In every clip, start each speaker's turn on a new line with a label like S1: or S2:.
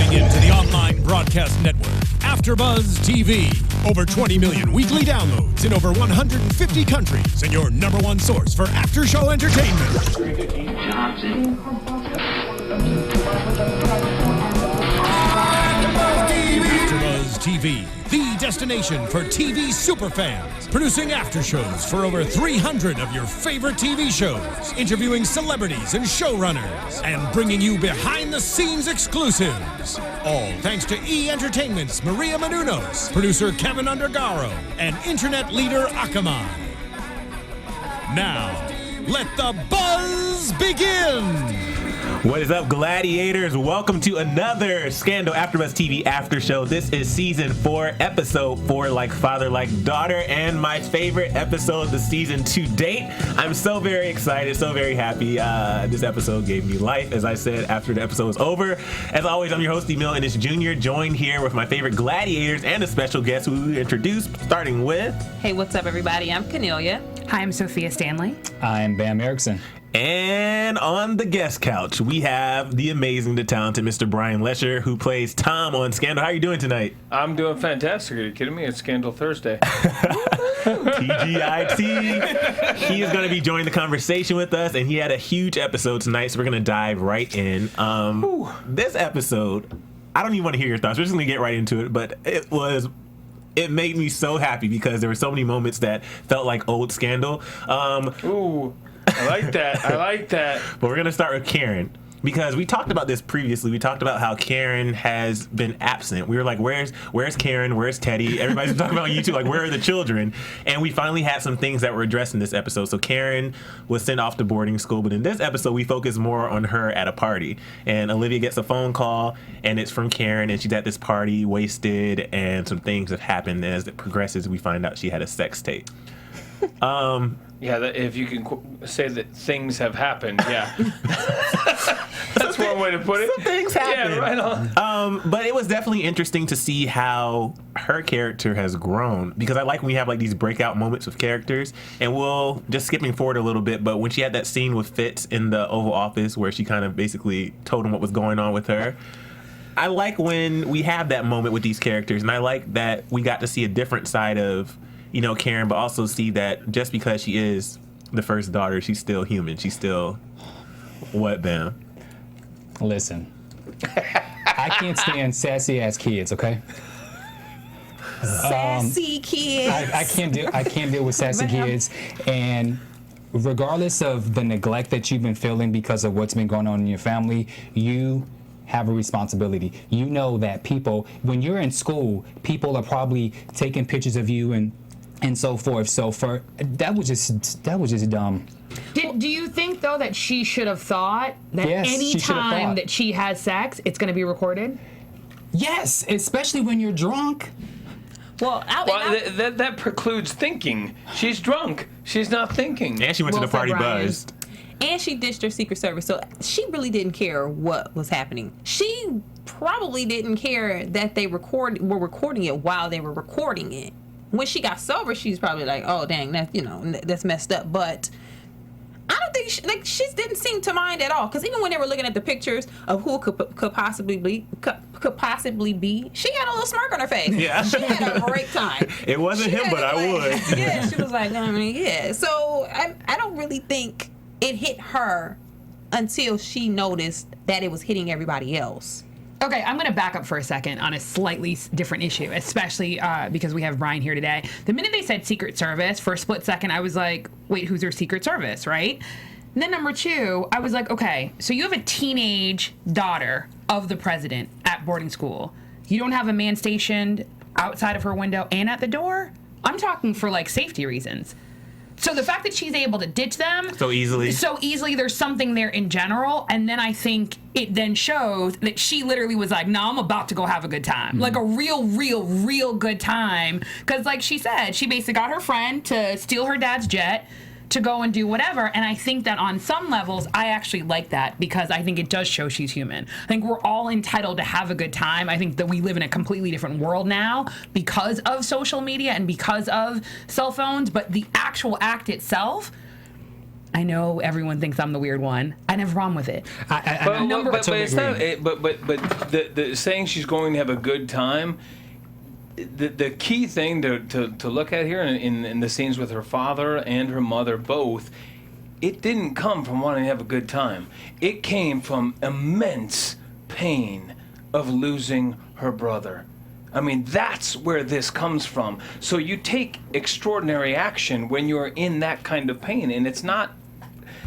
S1: Tuning in to the online broadcast network, AFTERBUZZ TV. Over 20 million weekly downloads in over 150 countries, and your number one source for after-show entertainment. AFTERBUZZ TV, the destination for TV superfans. Producing after shows for over 300 of your favorite TV shows. Interviewing celebrities and showrunners. And bringing you behind-the-scenes exclusives. All thanks to E! Entertainment's Maria Menounos, producer Kevin Undergaro, and internet leader Akamai. Now, let the buzz begin!
S2: What is up, gladiators? Welcome to another Scandal AFTERBUZZ TV after show. This is season 4, episode 4, Like Father, Like Daughter, and my favorite episode of the season to date. I'm so very excited, so very happy. This episode gave me life, as I said after the episode was over. As always, I'm your host, Emile Ennis Jr., joined here with my favorite gladiators and a special guest who we introduced, starting with...
S3: Hey, what's up, everybody? I'm Kennelia.
S4: Hi, I'm Sofia Stanley.
S5: I'm Bamm Ericsen.
S2: And on the guest couch, we have the amazing, the talented Mr. Brian Letscher, who plays Tom on Scandal. How are you doing tonight?
S6: I'm doing fantastic. Are you kidding me? It's Scandal Thursday.
S2: TGIT. He is going to be joining the conversation with us, and he had a huge episode tonight, so we're going to dive right in. This episode, I don't even want to hear your thoughts. We're just going to get right into it, but it made me so happy because there were so many moments that felt like old Scandal.
S6: Ooh. I like that. I like that.
S2: But we're going to start with Karen, because we talked about this previously. We talked about how Karen has been absent. We were like, where's Karen? Where's Teddy? Everybody's been talking about YouTube, like, where are the children? And we finally had some things that were addressed in this episode. So Karen was sent off to boarding school, but in this episode, we focus more on her at a party. And Olivia gets a phone call, and it's from Karen, and she's at this party, wasted, and some things have happened. As it progresses, we find out she had a sex tape.
S6: Yeah, if you can say that things have happened, yeah. That's one way to put it.
S2: Some things happen.
S6: Yeah, right on.
S2: But it was definitely interesting to see how her character has grown, because I like when we have like these breakout moments with characters, and we'll just skipping forward a little bit, but when she had that scene with Fitz in the Oval Office where she kind of basically told him what was going on with her, I like when we have that moment with these characters, and I like that we got to see a different side of Karen, but also see that just because she is the first daughter, she's still human. She's still what, Bamm?
S5: Listen, I can't stand sassy ass kids. Okay.
S3: Sassy kids.
S5: I can't deal with sassy kids, and regardless of the neglect that you've been feeling because of what's been going on in your family, you have a responsibility. You know that people, when you're in school, people are probably taking pictures of you and so forth. So that was just dumb.
S4: Do you think, though, that she should have thought that
S5: Yes,
S4: any
S5: she should have
S4: time
S5: thought.
S4: that she has sex, it's going to be recorded?
S5: Yes, especially when you're drunk.
S3: Well,
S6: that precludes thinking. She's drunk. She's not thinking.
S2: And she went to the party buzzed.
S3: and she ditched her Secret Service, so she really didn't care what was happening. She probably didn't care that they were recording it while they were recording it. When she got sober, she's probably like, "Oh, dang, that's messed up." But I don't think she didn't seem to mind at all. Because even when they were looking at the pictures of who could possibly be, she had a little smirk on her face.
S2: Yeah,
S3: she had a great time.
S2: It wasn't him, but I would.
S3: Yeah, she was like, yeah. So I don't really think it hit her until she noticed that it was hitting everybody else.
S4: Okay, I'm going to back up for a second on a slightly different issue, especially because we have Brian here today. The minute they said Secret Service, for a split second, I was like, wait, who's their Secret Service, right? And then number two, I was like, okay, so you have a teenage daughter of the president at boarding school. You don't have a man stationed outside of her window and at the door? I'm talking for, like, safety reasons. So the fact that she's able to ditch them so easily, there's something there in general. And then I think it then shows that she literally was like, no, I'm about to go have a good time. Mm-hmm. Like a real good time. Because like she said, she basically got her friend to steal her dad's jet to go and do whatever. And I think that on some levels, I actually like that because I think it does show she's human. I think we're all entitled to have a good time. I think that we live in a completely different world now because of social media and because of cell phones. But the actual act itself, I know everyone thinks I'm the weird one. I never problem with it.
S6: But it's not. But the saying she's going to have a good time. The key thing to look at here in the scenes with her father and her mother both, it didn't come from wanting to have a good time. It came from immense pain of losing her brother. I mean, that's where this comes from. So you take extraordinary action when you're in that kind of pain, and it's not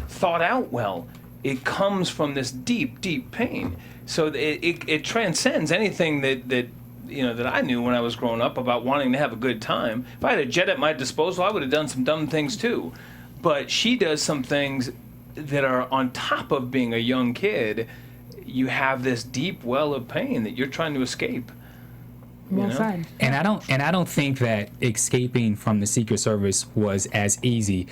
S6: thought out well. It comes from this deep, deep pain. So it transcends anything that I knew when I was growing up about wanting to have a good time. If I had a jet at my disposal, I would have done some dumb things too. But she does some things that are on top of being a young kid. You have this deep well of pain that you're trying to escape.
S4: Well said.
S5: And I don't think that escaping from the Secret Service was as easy.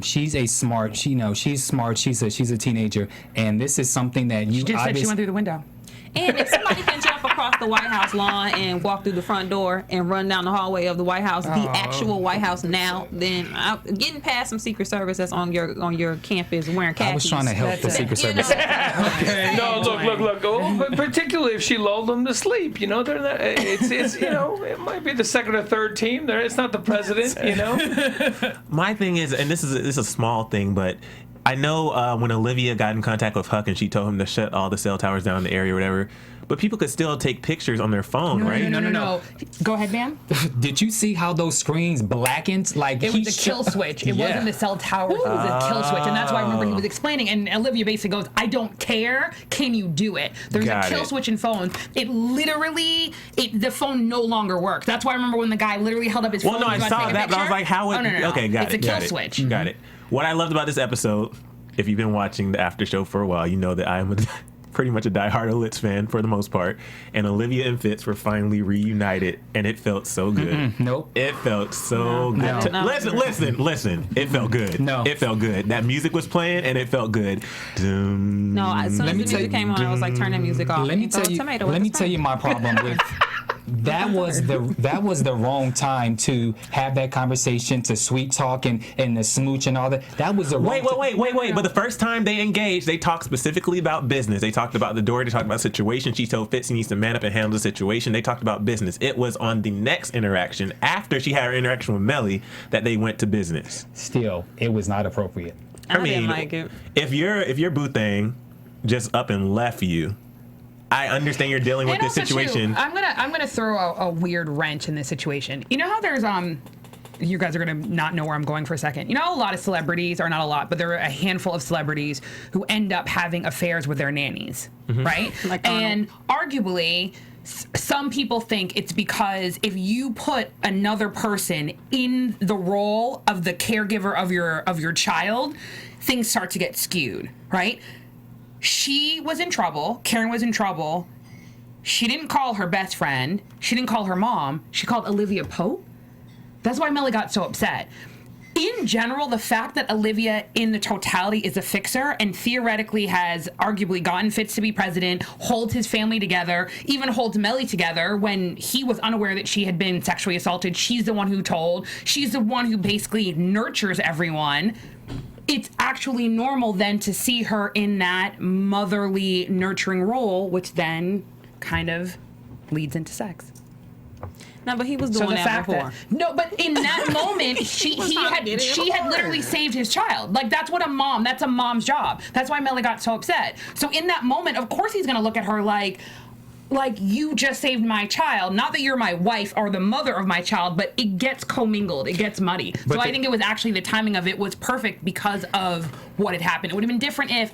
S5: She's smart. She's smart. She's a teenager, and this is something that you
S4: She just said she went through the window.
S3: And if somebody can jump across the White House lawn and walk through the front door and run down the hallway of the White House, the actual White House now, then getting past some Secret Service that's on your campus wearing khakis.
S5: I was trying to help the Secret Service.
S6: No, look. Oh, particularly if she lulled them to sleep. They're not. It's it might be the second or third team. It's not the president.
S2: My thing is, and this is a small thing, but I know when Olivia got in contact with Huck and she told him to shut all the cell towers down in the area or whatever, but people could still take pictures on their phone, right?
S4: No. Go ahead, Bamm.
S5: Did you see how those screens blackened? Like
S4: it was a kill switch. It wasn't the cell towers. It was a kill switch, and that's why I remember he was explaining. And Olivia basically goes, "I don't care. Can you do it?" There's a kill switch in phones. It literally, the phone no longer works. That's why I remember when the guy literally held up his phone.
S2: Well, no, I saw that, but I was like, "How would?"
S4: No.
S2: Okay, got it.
S4: It's a kill switch.
S2: Got it. What I loved about this episode, if you've been watching the after show for a while, you know that I am pretty much a diehard Olitz fan for the most part. And Olivia and Fitz were finally reunited, and it felt so good.
S5: Nope.
S2: It felt so good. Listen. It felt good.
S5: No.
S2: It felt good. That music was playing, and it felt good.
S3: No, as soon as the music came on, I was like, turn that music off.
S5: Let me tell you my problem with that was the wrong time to have that conversation, to sweet talk and the smooch and all that. That was the wrong
S2: Wait. But the first time they engaged, they talked specifically about business. They talked about the door. They talked about the situation. She told Fitz he needs to man up and handle the situation. They talked about business. It was on the next interaction, after she had her interaction with Mellie, that they went to business.
S5: Still, it was not appropriate.
S3: I didn't like it.
S2: If your boo thing just up and left you, I understand you're dealing with this situation.
S4: Too, I'm gonna throw a weird wrench in this situation. You know how there's you guys are gonna not know where I'm going for a second. You know, a lot of celebrities, or not a lot, but there are a handful of celebrities who end up having affairs with their nannies, right? And arguably, some people think it's because if you put another person in the role of the caregiver of your child, things start to get skewed, right? She was in trouble. Karen was in trouble. She didn't call her best friend. She didn't call her mom. She called Olivia Pope. That's why Mellie got so upset. In general, the fact that Olivia in the totality is a fixer and theoretically has arguably gotten Fitz to be president, holds his family together, even holds Mellie together when he was unaware that she had been sexually assaulted. She's the one who told. She's the one who basically nurtures everyone. It's actually normal then to see her in that motherly, nurturing role, which then kind of leads into sex.
S3: No, but he was doing that before.
S4: But in that moment, she had literally saved his child. Like, that's a mom's job. That's why Mellie got so upset. So in that moment, of course he's going to look at her like, you just saved my child. Not that you're my wife or the mother of my child, but it gets commingled. It gets muddy. So I think it was actually, the timing of it was perfect because of what had happened. It would have been different if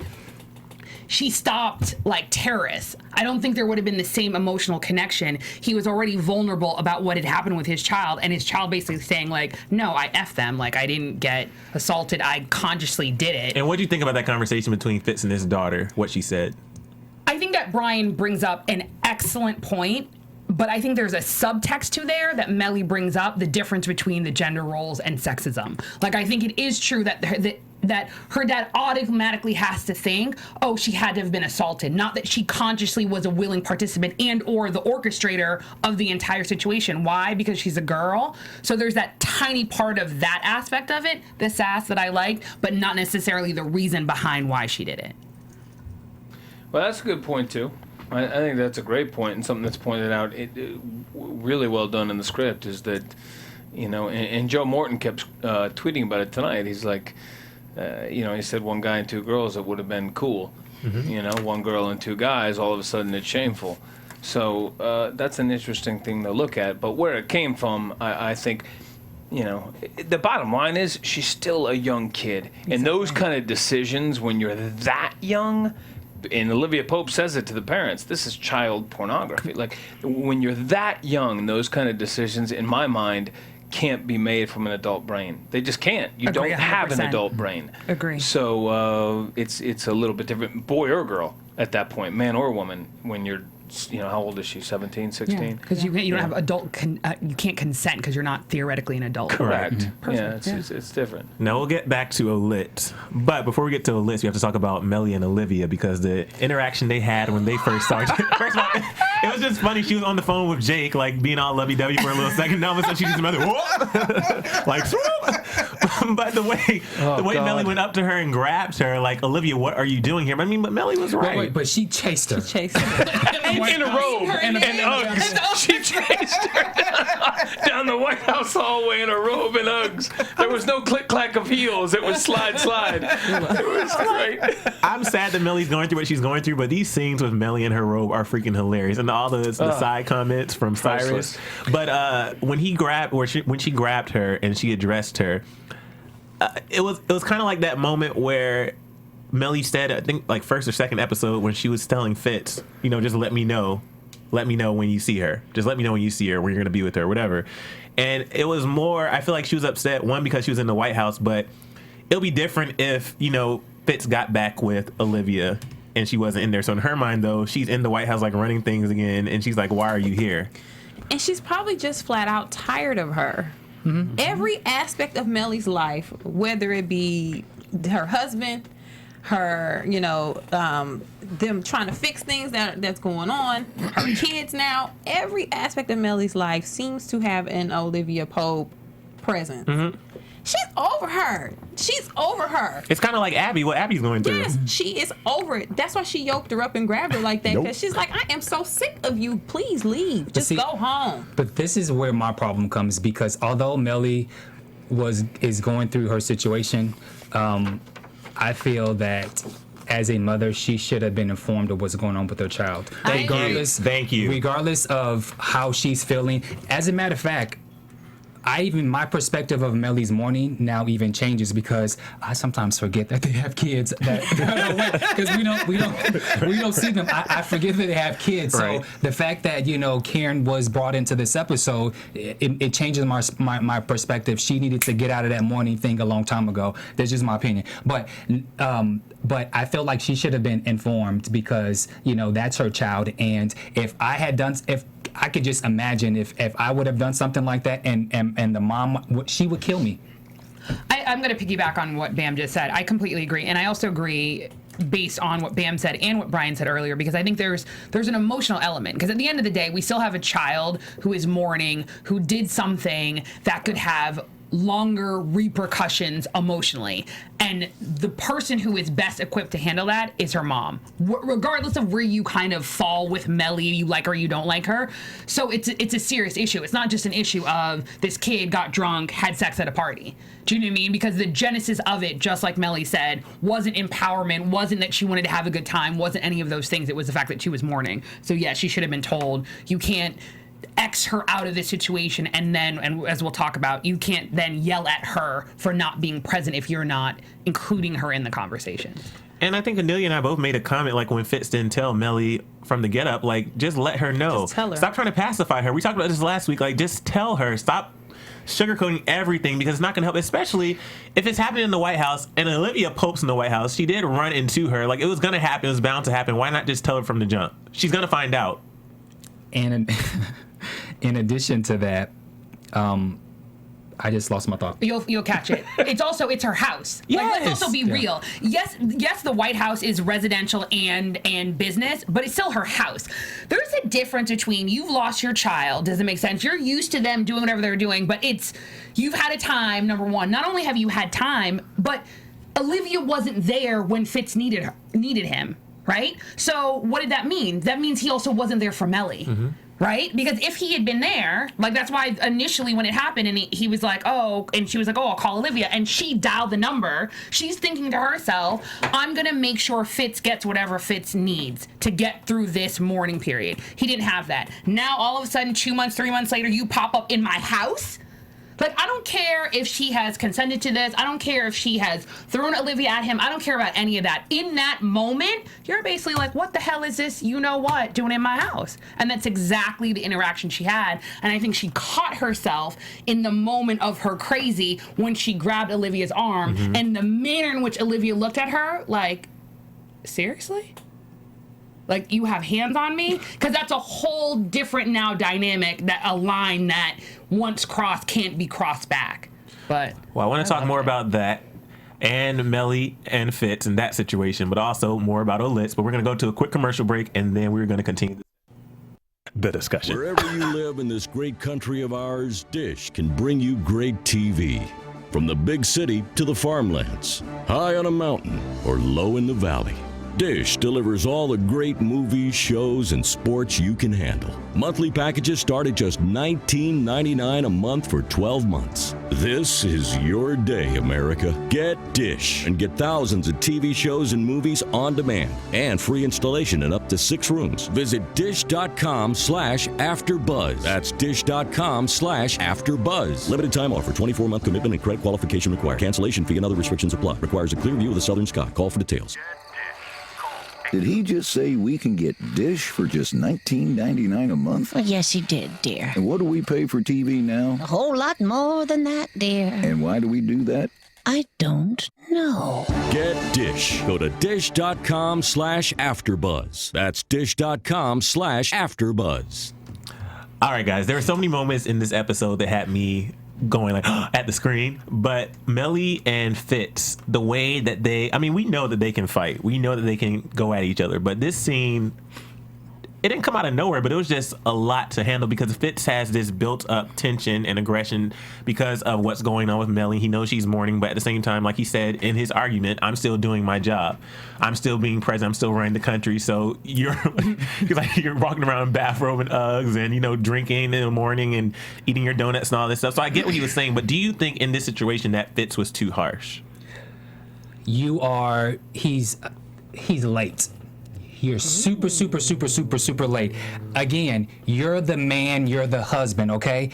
S4: she stopped like terrorists. I don't think there would have been the same emotional connection. He was already vulnerable about what had happened with his child, and his child basically saying like, no, I F them. Like, I didn't get assaulted. I consciously did it.
S2: And what do you think about that conversation between Fitz and his daughter, what she said?
S4: I think that Brian brings up an excellent point, but I think there's a subtext to there that Mellie brings up, the difference between the gender roles and sexism. Like, I think it is true that that her dad automatically has to think, oh, she had to have been assaulted, not that she consciously was a willing participant and or the orchestrator of the entire situation. Why? Because she's a girl. So there's that tiny part of that aspect of it, the sass that I liked, but not necessarily the reason behind why she did it.
S6: Well, that's a good point too. I think that's a great point, and something that's pointed out really well done in the script is that, and Joe Morton kept tweeting about it tonight. He's like, he said one guy and two girls, it would have been cool. Mm-hmm. One girl and two guys, all of a sudden it's shameful. So that's an interesting thing to look at. But where it came from, I think, the bottom line is she's still a young kid. Exactly. And those kind of decisions when you're that young, and Olivia Pope says it to the parents, this is child pornography. Like, when you're that young, those kind of decisions, in my mind, can't be made from an adult brain. They just can't. You
S4: Agree,
S6: don't have
S4: 100%.
S6: an adult brain.
S4: Agree.
S6: So it's a little bit different, boy or girl at that point, man or woman, when you're, how old is she, 17, 16?
S4: Because you don't have you can't consent because you're not theoretically an adult.
S6: Correct.
S4: Perfect.
S6: Yeah, it's different.
S2: Now we'll get back to Olitz, but before we get to Olitz, we have to talk about Mellie and Olivia because the interaction they had when they first started. First of all, it was just funny. She was on the phone with Jake, like being all lovey-dovey for a little second. Now all of a sudden she just another like swoop. But the way Mellie went up to her and grabbed her, like, Olivia, what are you doing here? I mean, but Mellie was right.
S5: Wait, but she chased her.
S6: In a robe and Uggs. She chased her down the White House hallway in a robe and Uggs. There was no click-clack of heels. It was slide. It was great.
S2: I'm sad that Mellie's going through what she's going through, but these scenes with Mellie in her robe are freaking hilarious, and all the side comments from Cyrus. But when she grabbed her and she addressed her, it was kind of like that moment where Mellie said, I think like first or second episode, when she was telling Fitz, just let me know when you see her. Just let me know when you see her, when you're gonna be with her, whatever. And it was more, I feel like she was upset, one, because she was in the White House, but it'll be different if, Fitz got back with Olivia and she wasn't in there. So in her mind, though, she's in the White House, like, running things again, and she's like, why are you here?
S3: And she's probably just flat out tired of her. Mm-hmm. Every aspect of Mellie's life, whether it be her husband, her, them trying to fix things that's going on, her kids now, every aspect of Mellie's life seems to have an Olivia Pope presence. Mm-hmm. She's over her.
S2: It's kind of like Abby, what Abby's going through.
S3: Yes, she is over it. That's why she yoked her up and grabbed her like that, because she's like, I am so sick of you. Please leave. Just go home.
S5: But this is where my problem comes, because although Mellie is going through her situation, I feel that as a mother, she should have been informed of what's going on with her child.
S2: Thank you.
S5: Regardless of how she's feeling. As a matter of fact, my perspective of Mellie's mourning now even changes, because I sometimes forget that they have kids because we don't see them. I forget that they have kids.
S2: Right.
S5: So the fact that Karen was brought into this episode, it changes my perspective. She needed to get out of that mourning thing a long time ago. That's just my opinion. But I feel like she should have been informed, because that's her child. And if I could just imagine if I would have done something like that, and the mom, she would kill me.
S4: I'm going to piggyback on what Bamm just said. I completely agree. And I also agree based on what Bamm said and what Brian said earlier, because I think there's an emotional element. Because at the end of the day, we still have a child who is mourning, who did something that could have longer repercussions emotionally, and the person who is best equipped to handle that is her mom, regardless of where you kind of fall with Mellie, you like her, you don't like her. So it's a serious issue. It's not just an issue of this kid got drunk, had sex at a party. Do you know what I mean? Because the genesis of it, just like Mellie said, wasn't empowerment, wasn't that she wanted to have a good time, wasn't any of those things. It was the fact that she was mourning. So yeah, she should have been told, you can't X her out of this situation, and as we'll talk about, you can't then yell at her for not being present if you're not including her in the conversation.
S2: And I think Kennelia and I both made a comment, like when Fitz didn't tell Mellie from the get up, like, just let her know.
S3: Just tell her.
S2: Stop trying to pacify her. We talked about this last week. Like, just tell her. Stop sugarcoating everything, because it's not going to help, especially if it's happening in the White House and Olivia Pope's in the White House. She did run into her. Like, it was going to happen. It was bound to happen. Why not just tell her from the jump? She's going to find out. And
S5: in addition to that, I just lost my thought.
S4: You'll catch it. It's her house.
S2: Yes.
S4: Like, let's also be real. Yes, the White House is residential and business, but it's still her house. There's a difference between you've lost your child. Does it make sense? You're used to them doing whatever they're doing, but you've had a time. Number one, not only have you had time, but Olivia wasn't there when Fitz needed him, right? So what did that mean? That means he also wasn't there for Mellie. Mm-hmm. Right? Because if he had been there, like that's why initially when it happened and he was like, oh, and she was like, oh, I'll call Olivia. And she dialed the number. She's thinking to herself, I'm going to make sure Fitz gets whatever Fitz needs to get through this mourning period. He didn't have that. Now, all of a sudden, 2 months, 3 months later, you pop up in my house? Like, I don't care if she has consented to this. I don't care if she has thrown Olivia at him. I don't care about any of that. In that moment, you're basically like, what the hell is this, you know what, doing in my house? And that's exactly the interaction she had. And I think she caught herself in the moment of her crazy when she grabbed Olivia's arm. Mm-hmm. And the manner in which Olivia looked at her, like, seriously? Like, you have hands on me? Because that's a whole different now dynamic, that a line that once crossed can't be crossed back. But
S2: well, I want to talk more about that and Mellie and Fitz and that situation, but also more about Olitz. But we're going to go to a quick commercial break, and then we're going to continue the discussion.
S7: Wherever you live in this great country of ours, Dish can bring you great TV. From the big city to the farmlands, high on a mountain or low in the valley. Dish delivers all the great movies, shows, and sports you can handle. Monthly packages start at just $19.99 a month for 12 months. This is your day, America. Get Dish and get thousands of TV shows and movies on demand and free installation in up to 6 rooms. Visit dish.com/AfterBuzz. That's dish.com/AfterBuzz. Limited time offer, 24-month commitment and credit qualification required. Cancellation fee and other restrictions apply. Requires a clear view of the southern sky. Call for details.
S8: Did he just say we can get Dish for just $19.99 a month?
S9: Well, yes, he did, dear.
S8: And what do we pay for TV now?
S9: A whole lot more than that, dear.
S8: And why do we do that?
S9: I don't know.
S7: Get Dish. Go to dish.com/AfterBuzz. That's dish.com/AfterBuzz.
S2: All right, guys, there were so many moments in this episode that had me going like at the screen, but Mellie and Fitz, the way that we know that they can fight, we know that they can go at each other, but this scene, it didn't come out of nowhere, but it was just a lot to handle because Fitz has this built up tension and aggression because of what's going on with Mellie. He knows she's mourning, but at the same time, like he said in his argument, I'm still doing my job. I'm still being president. I'm still running the country. So you're walking around in bathrobe and Uggs and, drinking in the morning and eating your donuts and all this stuff. So I get what he was saying, but do you think in this situation that Fitz was too harsh?
S5: He's late. You're super late. Again, you're the man, you're the husband, okay?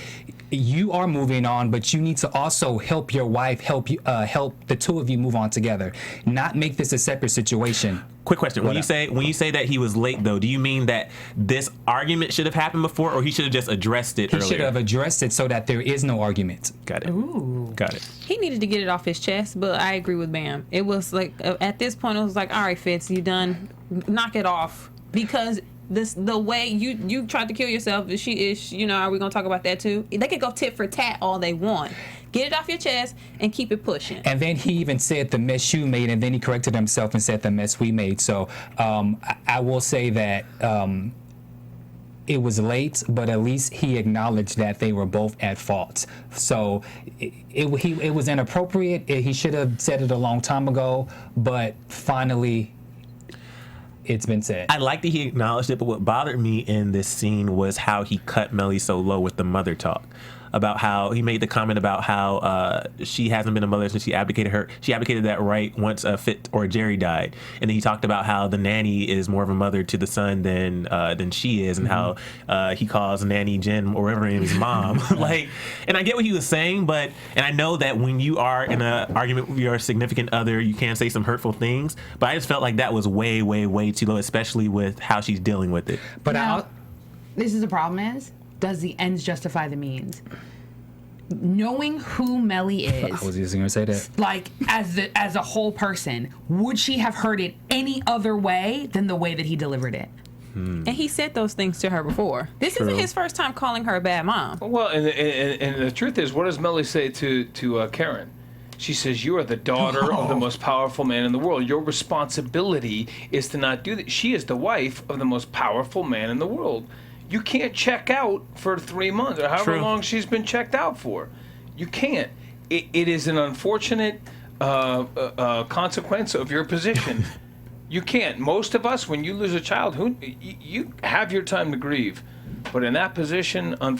S5: You are moving on, but you need to also help your wife, help the two of you move on together. Not make this a separate situation.
S2: Quick question. When you say that he was late, though, do you mean that this argument should have happened before, or he should have just addressed it earlier?
S5: He should have addressed it so that there is no argument.
S2: Got it.
S3: Ooh.
S2: Got it.
S3: He needed to get it off his chest, but I agree with Bamm. It was like, at this point, it was like, all right, Fitz, you done. Knock it off. Because the way you tried to kill yourself, are we going to talk about that too? They could go tit for tat all they want. Get it off your chest and keep it pushing.
S5: And then he even said the mess you made, and then he corrected himself and said the mess we made. So I will say that it was late, but at least he acknowledged that they were both at fault. So it was inappropriate. He should have said it a long time ago, but finally it's been said.
S2: I like that he acknowledged it, but what bothered me in this scene was how he cut Mellie so low with the mother talk. About how he made the comment about how she hasn't been a mother since she abdicated that right once Fitz or Jerry died, and then he talked about how the nanny is more of a mother to the son than she is, and how he calls Nanny Jen or whatever her name is mom. And I get what he was saying, and I know that when you are in an argument with your significant other, you can say some hurtful things, but I just felt like that was way, way, way too low, especially with how she's dealing with it.
S4: But this is the problem is. Does the ends justify the means? Knowing who Mellie is,
S5: I was just going to say that.
S4: Like as a whole person, would she have heard it any other way than the way that he delivered it?
S3: And he said those things to her before. This isn't his first time calling her a bad mom.
S6: Well, and the truth is, what does Mellie say to Karen? She says, "You are the daughter of the most powerful man in the world. Your responsibility is to not do that." She is the wife of the most powerful man in the world. You can't check out for 3 months or however long she's been checked out for. You can't. It is an unfortunate consequence of your position. You can't. Most of us, when you lose a child, you have your time to grieve. But in that position, how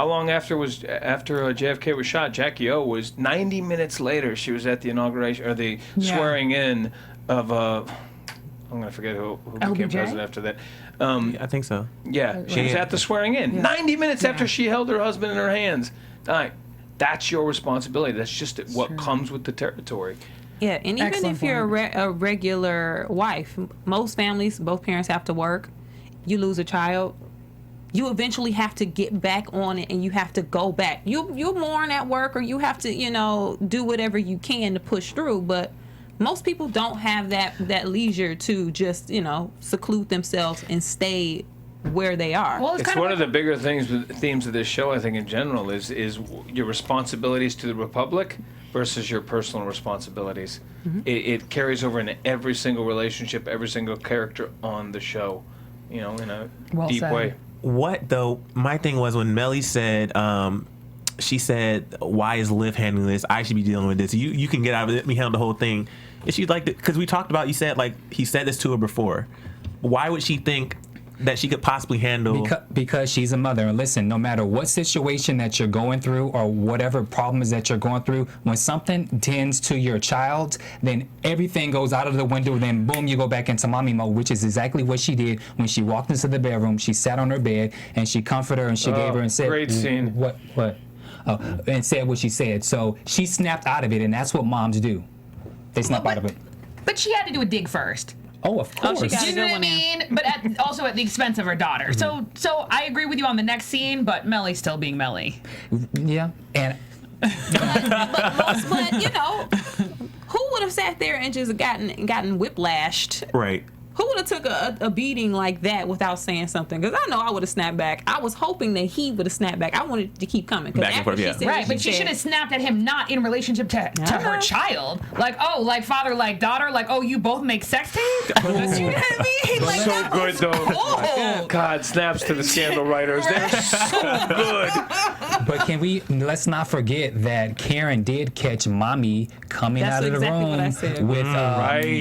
S6: long after JFK was shot? Jackie O was 90 minutes later. She was at the inauguration or the swearing in of I'm gonna forget who became president after that.
S2: I think so.
S6: Yeah, she was at the swearing in. 90 minutes after she held her husband in her hands. All right, that's your responsibility. That's just what comes with the territory.
S3: Yeah, and even if you're a regular wife, most families, both parents have to work. You lose a child, you eventually have to get back on it, and you have to go back. You mourn at work, or you have to, do whatever you can to push through. But most people don't have that leisure to just, seclude themselves and stay where they are.
S6: Well, it's one of the bigger themes of this show, I think, in general, is your responsibilities to the Republic versus your personal responsibilities. Mm-hmm. It carries over into every single relationship, every single character on the show, in a deep way.
S2: What, though, my thing was when Mellie said, she said, "Why is Liv handling this? I should be dealing with this. You can get out of it. Let me handle the whole thing." And she's like, because we talked about, you said, he said this to her before. Why would she think that she could possibly handle?
S5: Because she's a mother. And listen, no matter what situation that you're going through or whatever problems that you're going through, when something tends to your child, then everything goes out of the window. Then boom, you go back into mommy mode, which is exactly what she did when she walked into the bedroom. She sat on her bed and she comforted her and she gave her and said,
S6: "Great scene."
S5: What? And said what she said. So she snapped out of it, and that's what moms do. They snap out of it.
S4: But she had to do a dig first.
S5: Oh, of course.
S3: she got
S4: Do you know what I mean? But also at the expense of her daughter.
S5: Mm-hmm.
S4: So I agree with you on the next scene, but Mellie's still being Mellie.
S5: Yeah, and
S3: but who would have sat there and just gotten whiplashed?
S2: Right.
S3: Who would have took a beating like that without saying something? Because I know I would have snapped back. I was hoping that he would have snapped back. I wanted to keep coming.
S2: Back and forth, yeah.
S4: Right, but she should have snapped at him not in relationship to her child. Like father, like daughter, you both make sex tapes? You know what I mean?
S6: Like, so good, though. God, snaps to the Scandal writers. They're so good.
S5: But let's not forget that Karen did catch mommy coming out of the room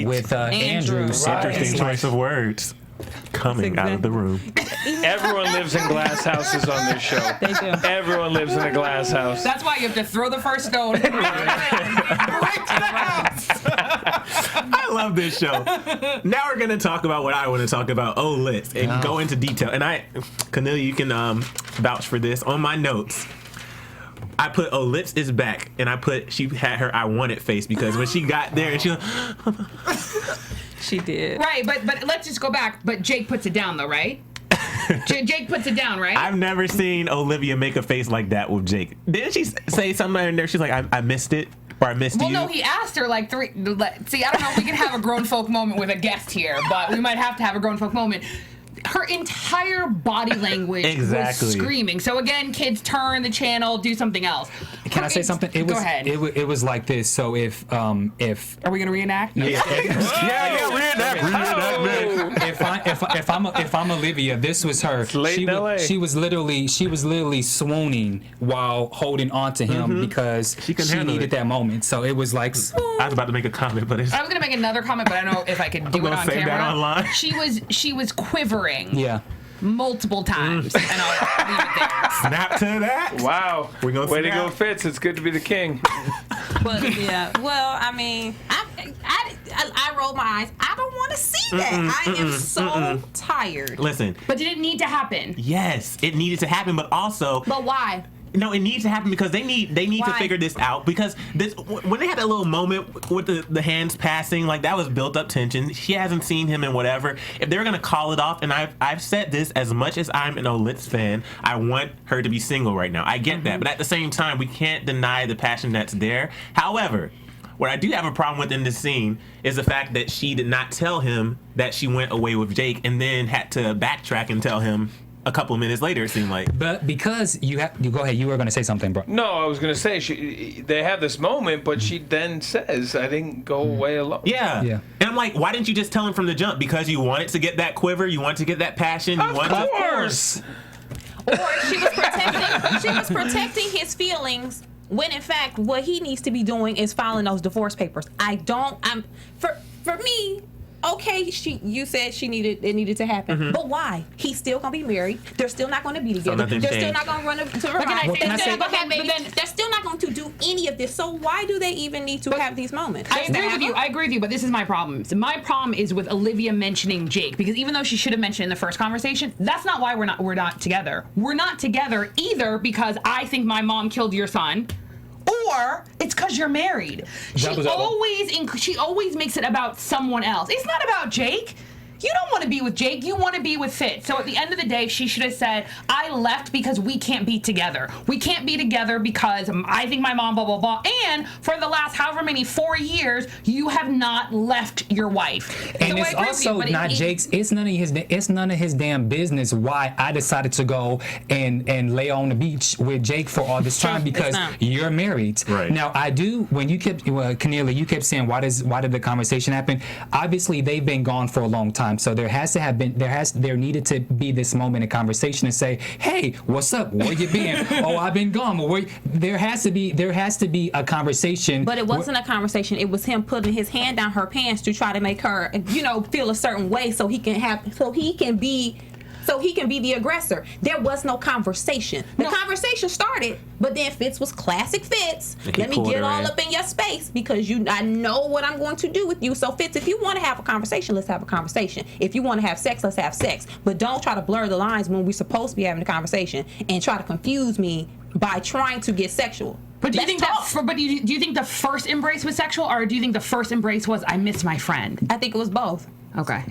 S5: with Andrew.
S2: Interesting choice of words. Coming out of the room.
S6: Everyone lives in glass houses on this show.
S3: They do.
S6: Everyone lives in a glass house.
S4: That's why you have to throw the first stone. Right to the house.
S2: I love this show. Now we're going to talk about what I want to talk about, Olitz, and go into detail. And Kennelia, you can vouch for this. On my notes, I put Olitz is back, and she had her I want it face, because when she got there and she was
S3: she did.
S4: Right, but let's just go back. But Jake puts it down, though, right? Jake puts it down, right?
S2: I've never seen Olivia make a face like that with Jake. Didn't she say something in there? She's like, I missed it, or I missed you.
S4: Well, no, he asked her like three. See, I don't know if we can have a grown folk moment with a guest here, but we might have to have a grown folk moment. Her entire body language was screaming. So again, kids, turn the channel, do something else.
S5: Can I say something?
S4: Go ahead.
S5: It was like this. So if
S4: are we gonna reenact?
S5: Yeah, reenact. If I'm Olivia, this was her. She was literally swooning while holding on to him because she needed that moment. So it was like.
S2: I was about to make a comment, but
S4: I was gonna make another comment, but I don't know if I could do it on camera.
S2: That online.
S4: She was quivering.
S5: Yeah.
S4: Multiple times, and I'll leave it there.
S2: Snap to that.
S6: Wow.
S2: We're gonna
S6: way to go, Fitz. It's good to be the king.
S3: But yeah, well, I mean, I rolled my eyes. I don't want to see that. I am so tired.
S2: Listen.
S4: But did it need to happen?
S2: Yes, it needed to happen, but also.
S3: But why?
S2: No, it needs to happen because they need to figure this out, because when they had that little moment with the hands passing, like, that was built up tension. She hasn't seen him and whatever. If they're gonna call it off, and I've said this, as much as I'm an Olitz fan, I want her to be single right now. I get that, but at the same time, we can't deny the passion that's there. However, What I do have a problem with in this scene is the fact that she did not tell him that she went away with Jake and then had to backtrack and tell him a couple of minutes later, it seemed like.
S5: But because you go ahead, you were going to say something, bro.
S6: No, I was going to say they have this moment, but she then says, I didn't go away alone.
S2: Yeah. And I'm like, why didn't you just tell him from the jump? Because you wanted to get that quiver, you wanted to get that passion.
S6: Of course.
S3: Or she was protecting his feelings when in fact what he needs to be doing is filing those divorce papers. For me, okay, you said it needed to happen, but why? He's still gonna be married. They're still not gonna be together. They're still not gonna run to They're still not going to do any of this. So why do they even need to have these moments?
S4: I agree with you, but this is my problem. So my problem is with Olivia mentioning Jake, because even though she should have mentioned in the first conversation, that's not why we're not together. We're not together either because I think my mom killed your son. Or it's because you're married. She always makes it about someone else. It's not about Jake. You don't want to be with Jake. You want to be with Fitz. So at the end of the day, she should have said, I left because we can't be together. We can't be together because I think my mom, blah, blah, blah. And for the last however many 4 years, you have not left your wife.
S5: And
S4: so
S5: it's also not Jake's. It's none of his damn business why I decided to go and lay on the beach with Jake for all this time because you're married.
S2: Right.
S5: Now I do. When you kept Kennelia, you kept saying why did the conversation happen? Obviously they've been gone for a long time. So there needed to be this moment in conversation and say, hey, what's up? Where you been? Oh, I've been gone. There has to be a conversation.
S3: But it wasn't a conversation. It was him putting his hand down her pants to try to make her, feel a certain way so he can be the aggressor. There was no conversation. The conversation started, but then Fitz was classic Fitz. Let me get all up in your space because I know what I'm going to do with you. So Fitz, if you want to have a conversation, let's have a conversation. If you want to have sex, let's have sex. But don't try to blur the lines when we're supposed to be having a conversation and try to confuse me by trying to get sexual.
S4: But do you think do you think the first embrace was sexual, or do you think the first embrace was I miss my friend?
S3: I think it was both.
S4: Okay.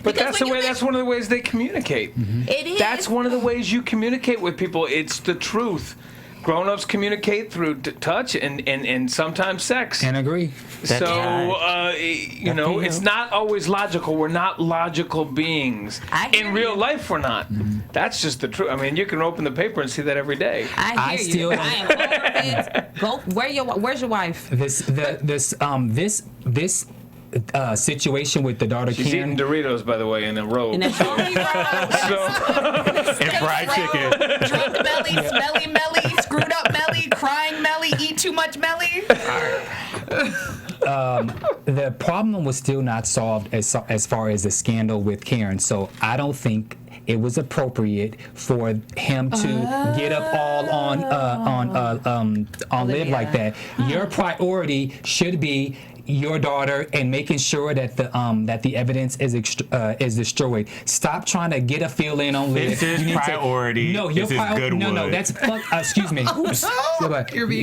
S6: But that's one of the ways they communicate.
S5: Mm-hmm.
S3: It is.
S6: That's one of the ways you communicate with people. It's the truth. Grown-ups communicate through touch and sometimes sex.
S5: And agree.
S6: It's not always logical. We're not logical beings. In real life, we're not.
S5: Mm-hmm.
S6: That's just the truth. I mean, you can open the paper and see that every day.
S3: I hear you. I am over it. Where's your wife?
S5: This situation with the daughter
S6: She's
S5: Karen.
S6: eating Doritos, by the way, in a robe.
S3: And that's only
S2: And fried chicken.
S4: Drunk Melly, smelly Melly, screwed up Melly, crying Melly, eat too much Melly.
S5: The problem was still not solved as far as the scandal with Karen. So I don't think it was appropriate for him to get up all on Liv like that. Your priority should be your daughter and making sure that the evidence is destroyed. Stop trying to get a feel in on Liv.
S2: This is priority.
S5: That's excuse me.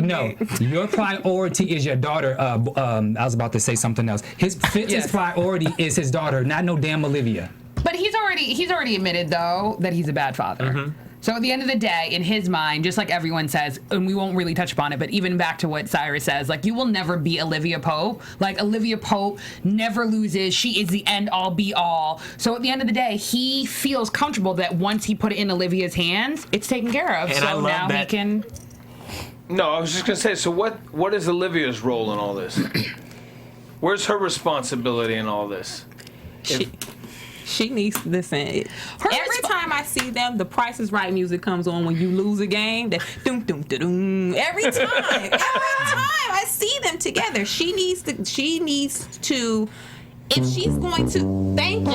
S5: No, your priority is your daughter. I was about to say something else. Fitz's priority is his daughter, not no damn Olivia.
S4: But he's already admitted though that he's a bad father. Mm-hmm. So at the end of the day, in his mind, just like everyone says, and we won't really touch upon it, but even back to what Cyrus says, like, you will never be Olivia Pope. Like, Olivia Pope never loses. She is the end-all, be-all. So at the end of the day, he feels comfortable that once he put it in Olivia's hands, it's taken care of.
S2: And
S4: so now he can...
S6: No, I was just going to say, so what is Olivia's role in all this? Where's her responsibility in all this?
S3: She needs to listen. Every time I see them, the Price is Right music comes on when you lose a game. That doom doom doom. Every time I see them together, she needs to. If she's going to, thank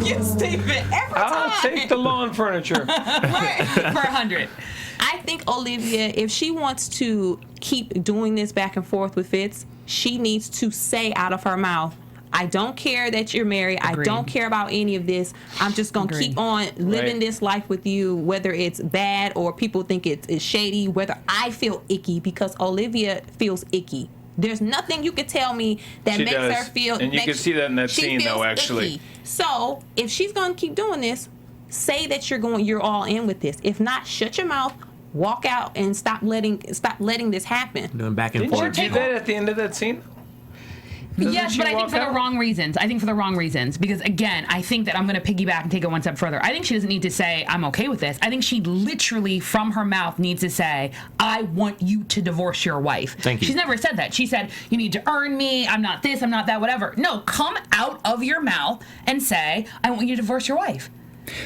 S3: you, Stephen. Every time.
S6: I'll take the lawn furniture
S3: for 100. I think Olivia, if she wants to keep doing this back and forth with Fitz, she needs to say out of her mouth, I don't care that you're married. Agreed. I don't care about any of this. I'm just going to keep on living this life with you, whether it's bad or people think it's shady, whether I feel icky, because Olivia feels icky. There's nothing you could tell me that makes her feel...
S6: And you can see that in that scene, though, actually.
S3: Icky. So, if she's going to keep doing this, say that you're all in with this. If not, shut your mouth, walk out and stop letting this happen.
S2: Doing back and
S6: Didn't
S2: forth.
S6: she do that at the end of that scene? Doesn't
S4: Yes,
S6: she
S4: but I think
S6: walk
S4: for the
S6: out?
S4: wrong reasons. I think for the wrong reasons. Because, again, I think that I'm going to piggyback and take it one step further. I think she doesn't need to say, I'm okay with this. I think she literally, from her mouth, needs to say, I want you to divorce your wife.
S2: Thank you.
S4: She's never said that. She said, you need to earn me. I'm not this, I'm not that, whatever. No, come out of your mouth and say, I want you to divorce your wife.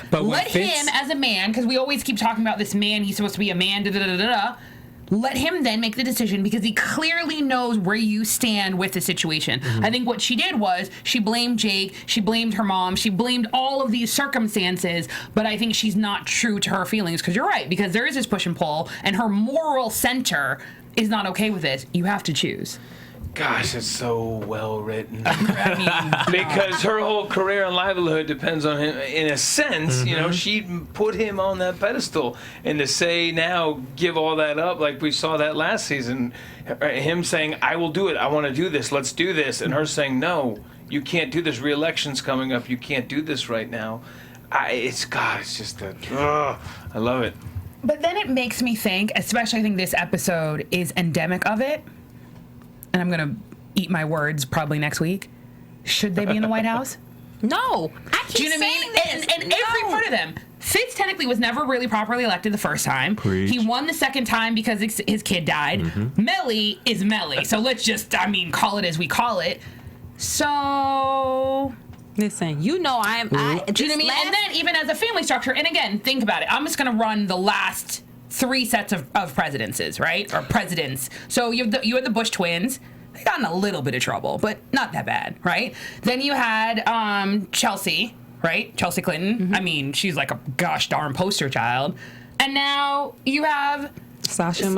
S5: But when
S4: Let
S5: Fitz-
S4: him, as a man, because we always keep talking about this man, he's supposed to be a man, da-da-da-da-da. Let him then make the decision because he clearly knows where you stand with the situation. I think what she did was she blamed Jake, she blamed her mom, she blamed all of these circumstances, but I think she's not true to her feelings because you're right, because there is this push and pull and her moral center is not okay with this. You have to choose.
S6: Gosh, it's so well written.
S4: I mean,
S6: Because her whole career and livelihood depends on him. In a sense, you know, she put him on that pedestal. And to say now, give all that up, like we saw that last season, him saying, I will do it, I want to do this, let's do this. And her saying, no, you can't do this, re-election's coming up, you can't do this right now. It's just I love it.
S4: But then it makes me think, especially I think this episode is endemic of it, and I'm going to eat my words probably next week. Should they be in the White House?
S3: No, I keep
S4: Do you know what I
S3: saying
S4: mean?
S3: this.
S4: And every part of them. Fitz technically was never really properly elected the first time.
S2: Preach.
S4: He won the second time because his kid died. Mellie is Mellie. So let's just, call it as we call it. So...
S3: Listen, you know I
S4: Do you know what I mean? And then even as a family structure, and again, think about it. I'm just going to run the last 3 sets of presidencies, right? Or presidents. So you had the Bush twins. They got in a little bit of trouble, but not that bad, right? Then you had Chelsea, right? Chelsea Clinton. I mean, she's like a gosh darn poster child. And now you have
S3: Sasha and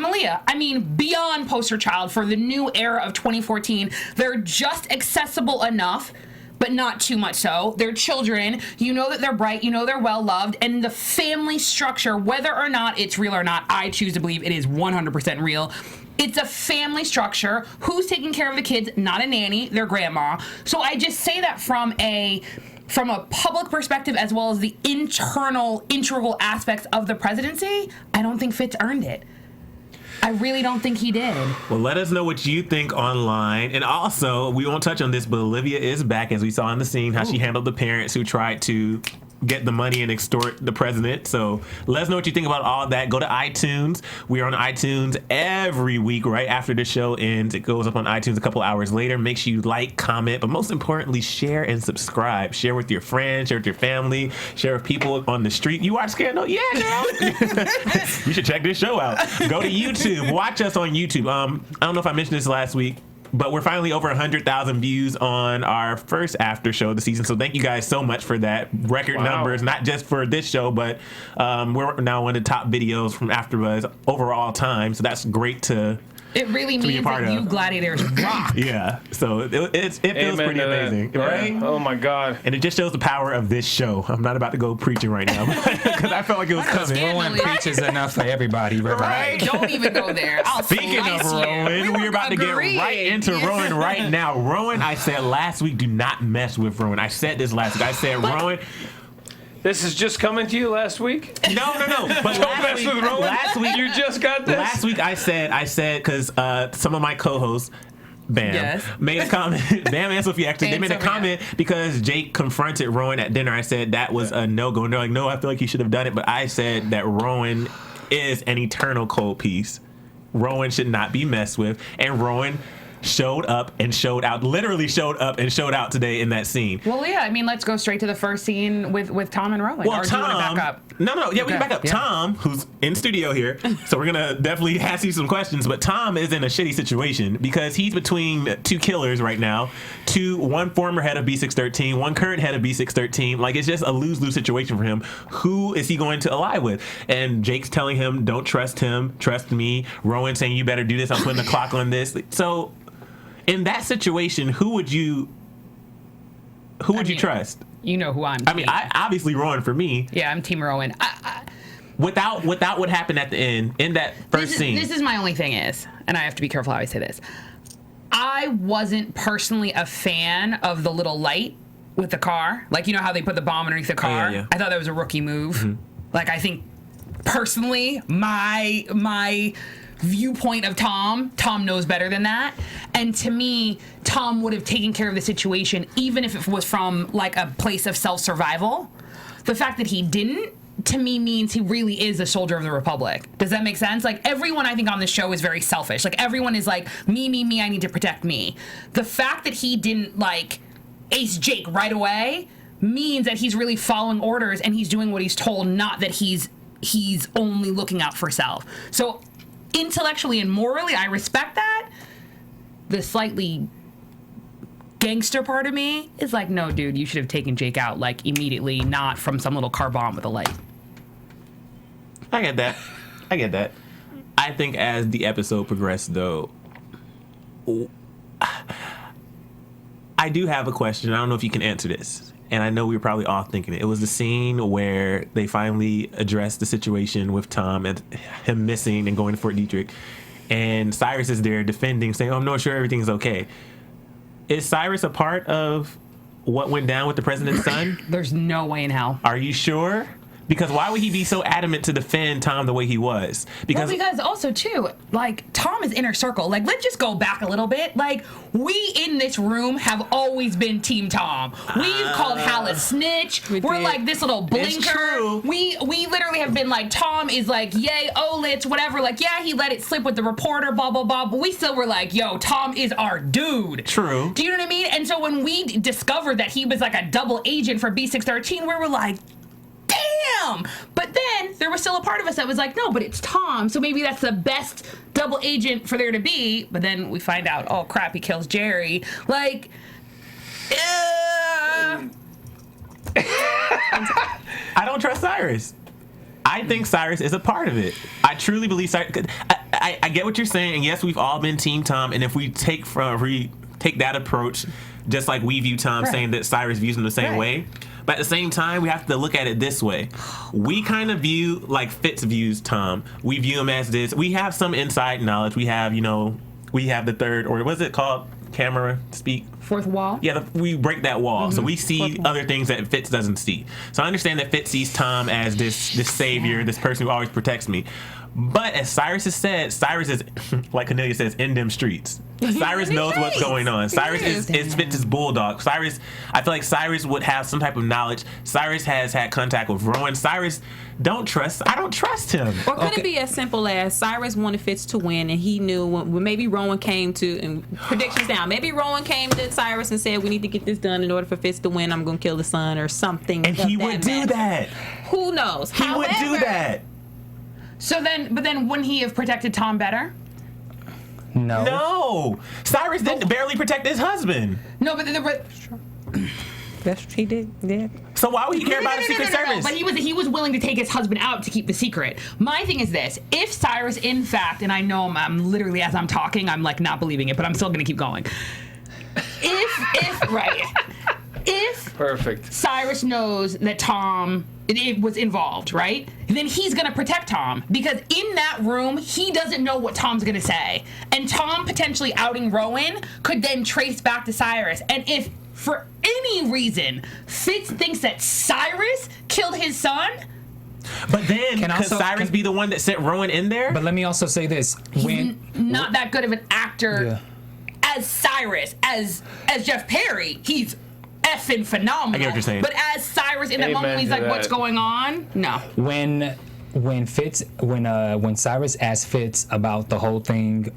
S3: Malia.
S4: I mean, beyond poster child for the new era of 2014. They're just accessible enough, but not too much so. They're children. You know that they're bright. You know they're well loved. And the family structure, whether or not it's real or not, I choose to believe it is 100% real. It's a family structure. Who's taking care of the kids? Not a nanny, their grandma. So I just say that from a public perspective as well as the integral aspects of the presidency. I don't think Fitz earned it. I really don't think he did.
S2: Well, let us know what you think online. And also, we won't touch on this, but Olivia is back, as we saw in the scene, how she handled the parents who tried to get the money and extort the president. So let us know what you think about all that. Go to iTunes. We are on iTunes every week right after the show ends. It goes up on iTunes a couple hours later. Make sure you like, comment, but most importantly, share and subscribe. Share with your friends, share with your family, share with people on the street. You watch Scandal? Yeah, girl. You should check this show out. Go to YouTube. Watch us on YouTube. I don't know if I mentioned this last week, but we're finally over 100,000 views on our first after show of the season. So thank you guys so much for that. Record numbers, not just for this show, but we're now one of the top videos from AFTERBUZZ overall time. So that's great to...
S4: It really means that you gladiators rock.
S2: Yeah, so it feels pretty amazing, right?
S6: Yeah. Oh my God!
S2: And it just shows the power of this show. I'm not about to go preaching right now because I felt like it was coming.
S5: Rowan preaches enough for everybody,
S4: right? Don't even go there.
S2: Speaking of Rowan, we're about to get right into Rowan right now. Rowan, I said last week, do not mess with Rowan. I said this last week. I said Rowan.
S6: This is just coming to you last week?
S2: No. But last week,
S6: you just got this.
S2: Last week I said because some of my co-hosts, Bamm, made a comment. Bamm and Sofia actually, they made a comment because Jake confronted Rowan at dinner. I said that was a no-go. And they're like, no, I feel like he should have done it. But I said that Rowan is an eternal cold piece. Rowan should not be messed with. And Rowan showed up and showed out, literally showed up and showed out today in that scene.
S4: Well, yeah, I mean, let's go straight to the first scene with Tom and Rowan.
S2: Well,
S4: or
S2: Tom,
S4: do you want to back up?
S2: No, yeah, we can back up. Yeah. Tom, who's in studio here, so we're gonna definitely ask you some questions, but Tom is in a shitty situation because he's between 2 killers right now, one former head of B613, one current head of B613. Like, it's just a lose-lose situation for him. Who is he going to ally with? And Jake's telling him, don't trust him, trust me. Rowan saying, you better do this, I'm putting the clock on this. So in that situation, who would you trust?
S4: You know who I'm.
S2: I mean, obviously Rowan for me.
S4: Yeah, I'm Team Rowan.
S2: Without what happened at the end in that first scene.
S4: This is my only thing is, and I have to be careful how I say this. I wasn't personally a fan of the little light with the car. Like, you know how they put the bomb underneath the car?
S2: Yeah.
S4: I thought that was a rookie move. Mm-hmm. Like, I think personally, my viewpoint of Tom knows better than that. And to me, Tom would have taken care of the situation even if it was from like a place of self-survival. The fact that he didn't, to me, means he really is a soldier of the Republic. Does that make sense? Like, everyone I think on this show is very selfish. Like, everyone is like, me, I need to protect me. The fact that he didn't like ace Jake right away means that he's really following orders and he's doing what he's told, not that he's only looking out for self. So intellectually and morally, I respect that. The slightly gangster part of me is like, no, dude, you should have taken Jake out like immediately, not from some little car bomb with a light.
S2: I get that. I think as the episode progressed, though, I do have a question. I don't know if you can answer this. And I know we were probably all thinking it. It was the scene where they finally addressed the situation with Tom and him missing and going to Fort Detrick. And Cyrus is there defending, saying, I'm not sure everything's okay. Is Cyrus a part of what went down with the president's son?
S4: There's no way in hell.
S2: Are you sure? Because why would he be so adamant to defend Tom the way he was?
S4: Because also, too, like, Tom is inner circle. Like, let's just go back a little bit. Like, we in this room have always been Team Tom. We've called Hal a snitch. We're like this little blinker.
S2: It's true.
S4: We literally have been like, Tom is like, yay, Olitz, whatever. Like, yeah, he let it slip with the reporter, blah, blah, blah. But we still were like, yo, Tom is our dude.
S2: True.
S4: Do you know what I mean? And so when we discovered that he was like a double agent for B613, we were like, damn! But then there was still a part of us that was like, no, but it's Tom, so maybe that's the best double agent for there to be. But then we find out, oh crap, he kills Jerry. Like,
S2: I don't trust Cyrus. I think Cyrus is a part of it. I truly believe Cyrus. I get what you're saying, and yes, we've all been Team Tom, and if we take that approach, just like we view Tom, saying that Cyrus views him the same way. But at the same time, we have to look at it this way. We kind of view, like Fitz views Tom. We view him as this. We have some inside knowledge. We have, we have the third, or what's it called? Camera speak?
S4: Fourth wall?
S2: Yeah, we break that wall. Mm-hmm. So we see other things that Fitz doesn't see. So I understand that Fitz sees Tom as this savior, this person who always protects me. But as Cyrus has said, Cyrus is, like Kennelia says, in them streets. Cyrus knows what's going on. Cyrus is Fitz's bulldog. Cyrus, I feel like Cyrus would have some type of knowledge. Cyrus has had contact with Rowan. Cyrus, I don't trust him.
S3: Or could it be as simple as Cyrus wanted Fitz to win, and he knew when maybe Rowan came to, and predictions down, maybe Rowan came to Cyrus and said, we need to get this done in order for Fitz to win. I'm going to kill the son or something.
S2: And he would do that.
S3: Who knows?
S2: He would do that.
S4: So then, but then wouldn't he have protected Tom better?
S2: No. Cyrus didn't barely protect his husband.
S4: No, but
S3: that's what he did. Yeah.
S2: So why would he care about a Secret Service?
S4: But he was willing to take his husband out to keep the secret. My thing is this: if Cyrus, in fact, and I know I'm literally as I'm talking, I'm like not believing it, but I'm still gonna keep going. If
S6: perfect,
S4: Cyrus knows that Tom it was involved, right? Then he's gonna protect Tom because in that room he doesn't know what Tom's gonna say, and Tom potentially outing Rowan could then trace back to Cyrus. And if for any reason Fitz thinks that Cyrus killed his son,
S2: but then could Cyrus be the one that sent Rowan in there?
S5: But let me also say this:
S4: he's not that good of an actor as Cyrus, as Jeff Perry. He's effing phenomenal.
S2: I get what you're saying.
S4: But as Cyrus in that moment, he's like, "What's going on?" No.
S5: When Cyrus asked Fitz about the whole thing,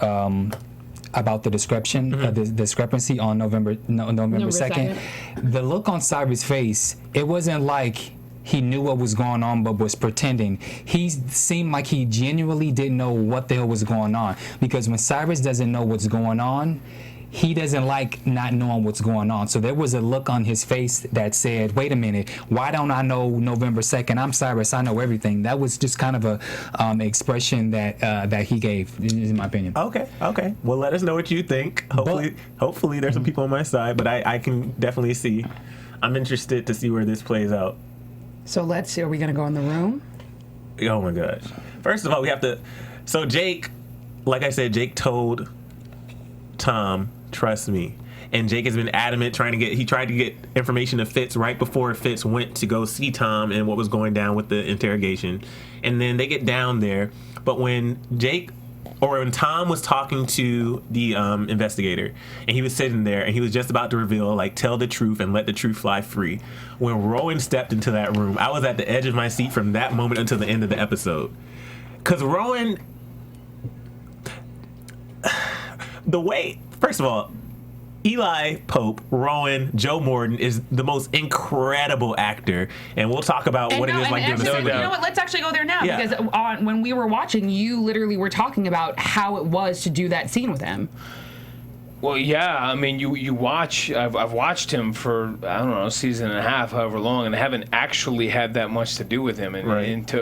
S5: about the discrepancy on November 2nd, the look on Cyrus' face, it wasn't like he knew what was going on but was pretending. He seemed like he genuinely didn't know what the hell was going on, because when Cyrus doesn't know what's going on, he doesn't like not knowing what's going on. So there was a look on his face that said, wait a minute, why don't I know November 2nd? I'm Cyrus, I know everything. That was just kind of a expression that he gave, in my opinion.
S2: Okay. Well, let us know what you think. Hopefully there's some people on my side, but I can definitely see. I'm interested to see where this plays out.
S4: So let's see, are we going to go in the room?
S2: Oh my gosh. First of all, we have to, so Jake, like I said, Jake told Tom, trust me. and Jake has been adamant he tried to get information to Fitz right before Fitz went to go see Tom and what was going down with the interrogation. And then they get down there, but when Tom was talking to the investigator, and he was sitting there, and he was just about to reveal, like, tell the truth and let the truth fly free. When Rowan stepped into that room, I was at the edge of my seat from that moment until the end of the episode. Because Rowan, first of all, Eli Pope, Rowan, Joe Morton is the most incredible actor, and we'll talk about what it is like doing the scene.
S4: You know what? Let's actually go there now,
S2: Yeah.
S4: because when we were watching, you literally were talking about how it was to do that scene with him.
S6: Well, yeah. I mean, you watch. I've watched him for, I don't know, a season and a half, however long, and I haven't actually had that much to do with him.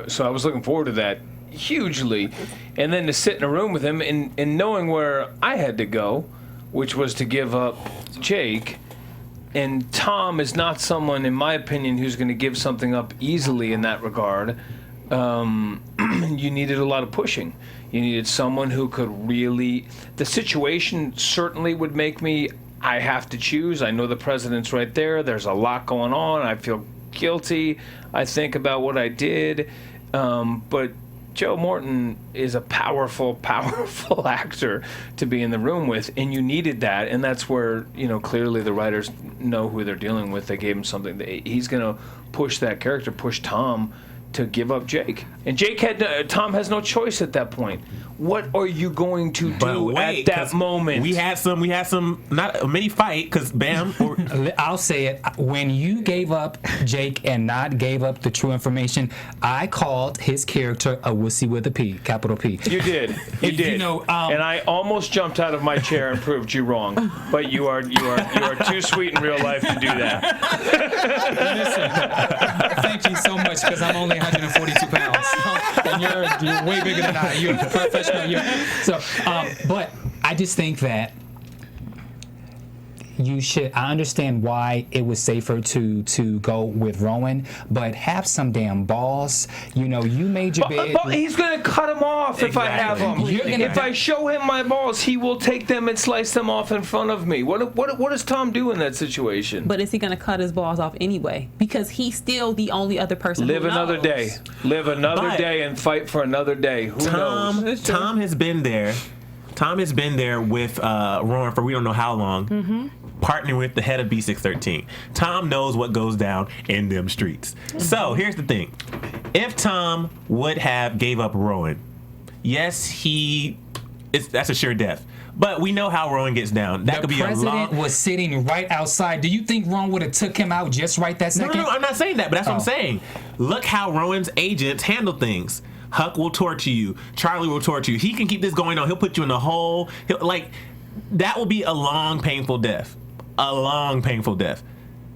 S6: So I was looking forward to that hugely, and then to sit in a room with him and knowing where I had to go, which was to give up Jake. And Tom is not someone, in my opinion, who's going to give something up easily in that regard. You needed a lot of pushing. You needed someone who could really... The situation certainly would make me... I have to choose. I know the president's right there. There's a lot going on. I feel guilty. I think about what I did. But Joe Morton is a powerful, powerful actor to be in the room with, and you needed that, and that's where, clearly the writers know who they're dealing with. They gave him something. He's going to push that character, push Tom to give up Jake. And Tom has no choice at that point. What are you going to do at that moment?
S2: We had some, not a mini fight, because Bamm.
S5: I'll say it. When you gave up Jake and not gave up the true information, I called his character a wussy with a P, capital P.
S6: You did. You did. And I almost jumped out of my chair and proved you wrong. But you are too sweet in real life to do that.
S5: Listen, thank you so much, because I'm only 142 pounds. And you're way bigger than I. You're a professional. But I just think that you should. I understand why it was safer to go with Rowan, but have some damn balls. You made your bed.
S6: But he's gonna cut him off if I have him. If I show him my balls, he will take them and slice them off in front of me. What does Tom do in that situation?
S3: But is he gonna cut his balls off anyway? Because he's still the only other person.
S6: Live
S3: who
S6: another
S3: knows.
S6: day. Live another day and fight for another day. Who knows?
S2: Tom has been there. Tom has been there with Rowan for we don't know how long, partnering with the head of B613. Tom knows what goes down in them streets. So here's the thing. If Tom would have gave up Rowan, yes, that's a sure death. But we know how Rowan gets down. That could be a long...
S5: The president was sitting right outside. Do you think Rowan would have took him out just right that second?
S2: No, I'm not saying that, but that's what I'm saying. Look how Rowan's agents handle things. Huck will torture you. Charlie will torture you. He can keep this going on. He'll put you in a hole. That will be a long, painful death. A long, painful death.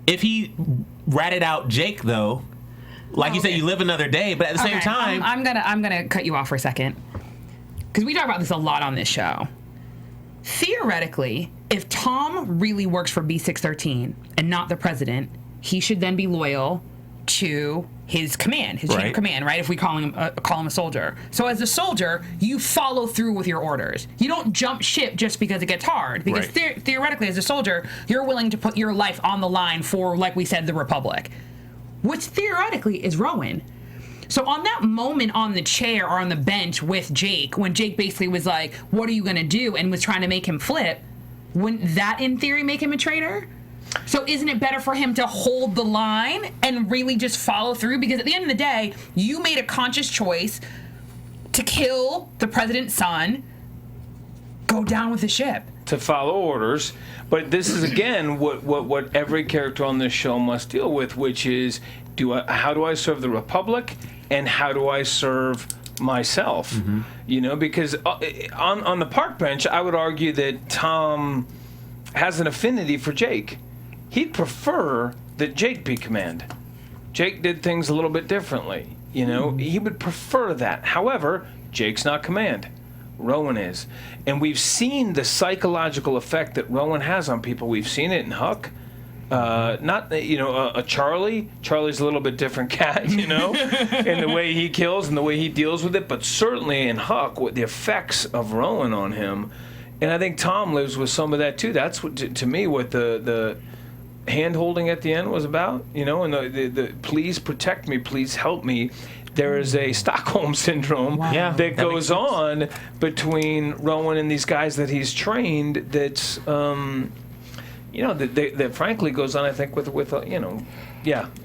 S2: If he ratted out Jake, though, you said, you live another day, but at the same time...
S4: I'm gonna cut you off for a second, because we talk about this a lot on this show. Theoretically, if Tom really works for B613 and not the president, he should then be loyal to his command, his chain of command, right? If we call him a soldier. So as a soldier, you follow through with your orders. You don't jump ship just because it gets hard. Because theoretically, as a soldier, you're willing to put your life on the line for, like we said, the Republic. Which theoretically is Rowan. So on that moment on the chair or on the bench with Jake, when Jake basically was like, what are you going to do? And was trying to make him flip, wouldn't that in theory make him a traitor? So isn't it better for him to hold the line and really just follow through? Because at the end of the day, you made a conscious choice to kill the president's son, go down with the ship.
S6: To follow orders. But this is, again, what every character on this show must deal with, which is, how do I serve the Republic and how do I serve myself? Because on the park bench, I would argue that Tom has an affinity for Jake. He'd prefer that Jake be command. Jake did things a little bit differently. He would prefer that. However, Jake's not command. Rowan is. And we've seen the psychological effect that Rowan has on people. We've seen it in Huck. A Charlie. Charlie's a little bit different cat, in the way he kills and the way he deals with it. But certainly in Huck, with the effects of Rowan on him And I think Tom lives with some of that too. That's what, to me, what the hand holding at the end was about, and the please protect me, please help me. There is a Stockholm syndrome that goes on between Rowan and these guys that he's trained. That's that frankly goes on. I think with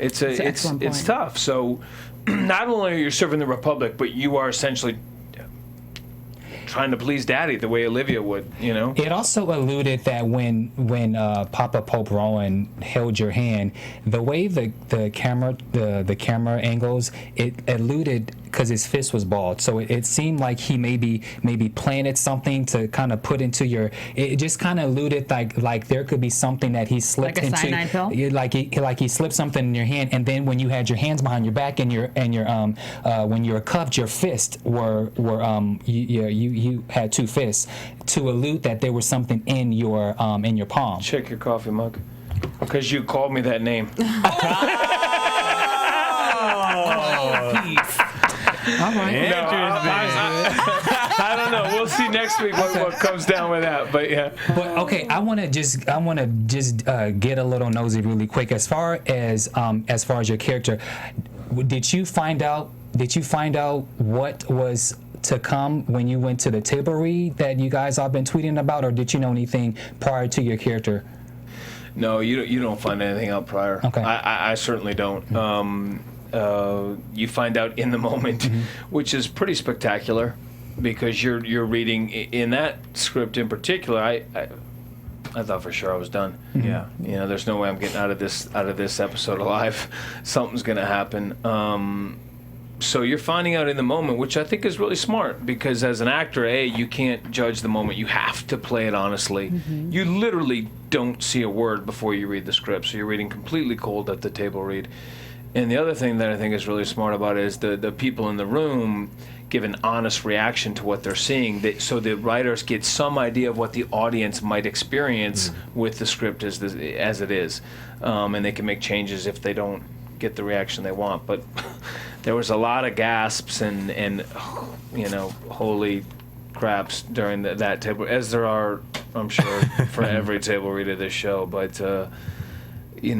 S6: it's tough. So not only are you serving the Republic, but you are essentially trying to please Daddy the way Olivia would, It also alluded that when Papa Pope Rowan held your hand, the way the camera angles, it alluded, because his fist was bald, so it seemed like he maybe planted something to kind of put into your. It just kind of alluded like there could be something that he slipped into. Like a cyanide pill. Like he slipped something in your hand, and then when you had your hands behind your back and your when you were cuffed, your fists were you had two fists to allude that there was something in your palm. Check your coffee mug, because you called me that name.
S4: All right.
S6: I don't know. We'll see next week what comes down with that. But yeah.
S5: But okay, I want to just get a little nosy really quick. As far as your character, did you find out what was to come when you went to the table read that you guys all been tweeting about, or did you know anything prior to your character?
S6: No, you don't find anything out prior.
S5: Okay.
S6: I certainly don't. You find out in the moment, which is pretty spectacular, because you're reading in that script in particular. I thought for sure I was done.
S2: Yeah.
S6: There's no way I'm getting out of this episode alive. Something's gonna happen. So you're finding out in the moment, which I think is really smart, because as an actor, you can't judge the moment. You have to play it honestly. You literally don't see a word before you read the script, so you're reading completely cold at the table read. And the other thing that I think is really smart about it is the people in the room give an honest reaction to what they're seeing, so the writers get some idea of what the audience might experience with the script as it is, and they can make changes if they don't get the reaction they want. But there was a lot of gasps and holy craps during that table, as there are, I'm sure, for every table read of this show. But you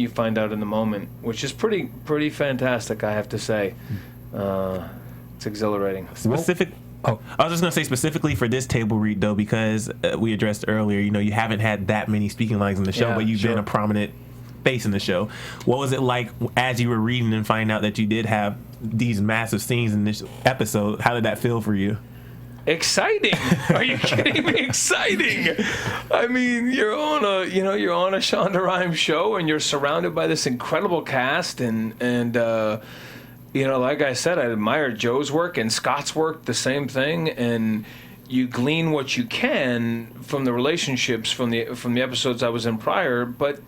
S6: find out in the moment, which is pretty fantastic, I have to say. It's exhilarating.
S2: I was just gonna say specifically for this table read though, because we addressed earlier, you haven't had that many speaking lines in the show, but you've been a prominent face in the show. What was it like as you were reading and finding out that you did have these massive scenes in this episode? How did that feel for you?
S6: Exciting! Are you kidding me? Exciting! I mean, you're on a Shonda Rhimes show, and you're surrounded by this incredible cast, and like I said, I admire Joe's work and Scott's work, the same thing, and you glean what you can from the relationships from the episodes I was in prior, but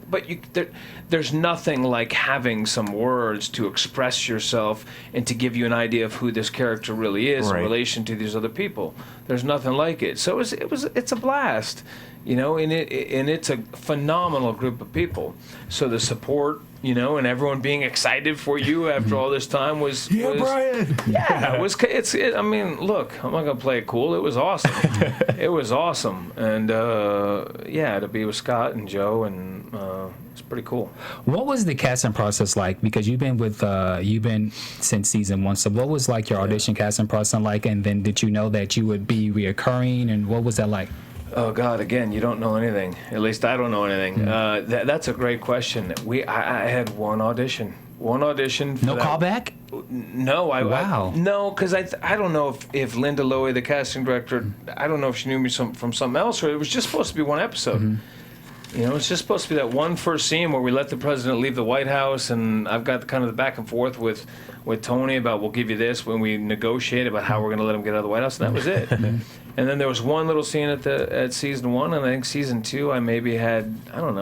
S6: there's nothing like having some words to express yourself and to give you an idea of who this character really is in relation to these other people. There's nothing like it. So it's a blast, and it's a phenomenal group of people. So the support, and everyone being excited for you after all this time was
S2: Brian.
S6: Yeah, I mean, look, I'm not gonna play it cool. It was awesome. It was awesome, and to be with Scott and Joe, and it's pretty cool.
S5: What was the casting process like? Because you've been since season 1. So what was like your audition casting process like? And then did you know that you would be reoccurring? And what was that like?
S6: Oh God! Again, you don't know anything. At least I don't know anything. That's a great question. I had one audition. No
S5: callback?
S6: No,
S5: Wow.
S6: No, because I don't know if Linda Lowy, the casting director, I don't know if she knew me from something else, or it was just supposed to be one episode. It's just supposed to be that one first scene where we let the president leave the White House, and I've got kind of the back and forth with Tony about we'll give you this when we negotiate about how we're going to let him get out of the White House, and that was it. And then there was one little scene at season 1, and I think season 2 I maybe had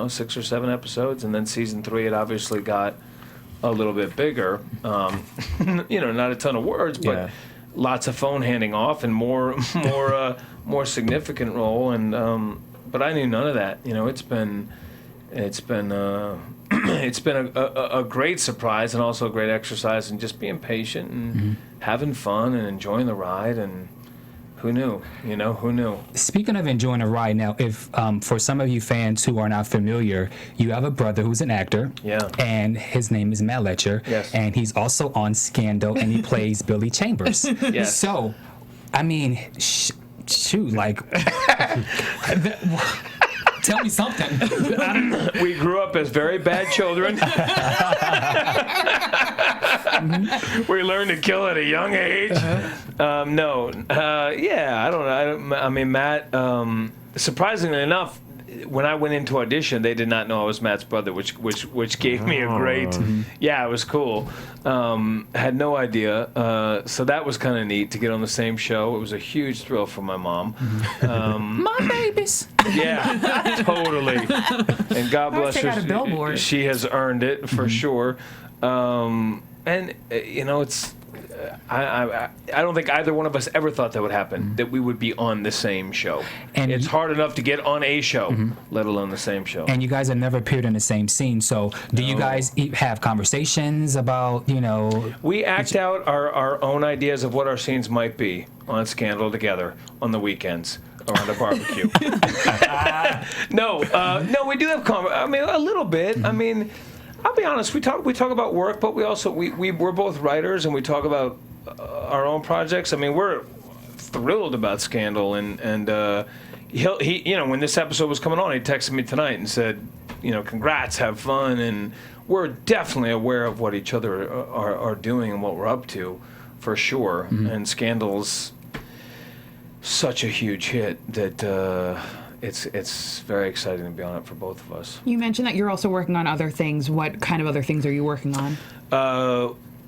S6: 6 or 7 episodes, and then season 3 it obviously got a little bit bigger. Not a ton of words, but lots of phone handing off and more significant role. And but I knew none of that. It's been a great surprise and also a great exercise in just being patient and having fun and enjoying the ride. And Who knew? You know, who knew?
S5: Speaking of enjoying a ride, now, if for some of you fans who are not familiar, you have a brother who's an actor.
S6: Yeah.
S5: And his name is Emile Ennis.
S6: Yes.
S5: And he's also on Scandal, and he plays Billy Chambers.
S6: Yes.
S5: So, I mean, shoot, like, tell me something.
S6: We grew up as very bad children. We learned to kill at a young age. Yeah, I don't know. I mean, Matt, surprisingly enough, when I went into audition, they did not know I was Matt's brother, which gave me a great, it was cool. Had no idea. So that was kind of neat to get on the same show. It was a huge thrill for my mom.
S4: My babies.
S6: Yeah, totally. And God bless
S4: Out a
S6: her.
S4: billboard.
S6: She has earned it for sure. And you know, it's I don't think either one of us ever thought that would happen, that we would be on the same show. And it's hard enough to get on a show, let alone the same show.
S5: And you guys have never appeared in the same scene. So do you guys have conversations about, you know?
S6: We act out our own ideas of what our scenes might be on Scandal together on the weekends around a barbecue. No, we do have I mean, a little bit. I mean, I'll be honest. We talk about work, but we also we're both writers, and we talk about our own projects. I mean, we're thrilled about Scandal, and he you know, when this episode was coming on, he texted me tonight and said, you know, congrats, have fun, and we're definitely aware of what each other are doing and what we're up to, for sure. And Scandal's such a huge hit that. It's very exciting to be on it for both of us.
S4: You mentioned that you're also working on other things. What kind of other things are you working on?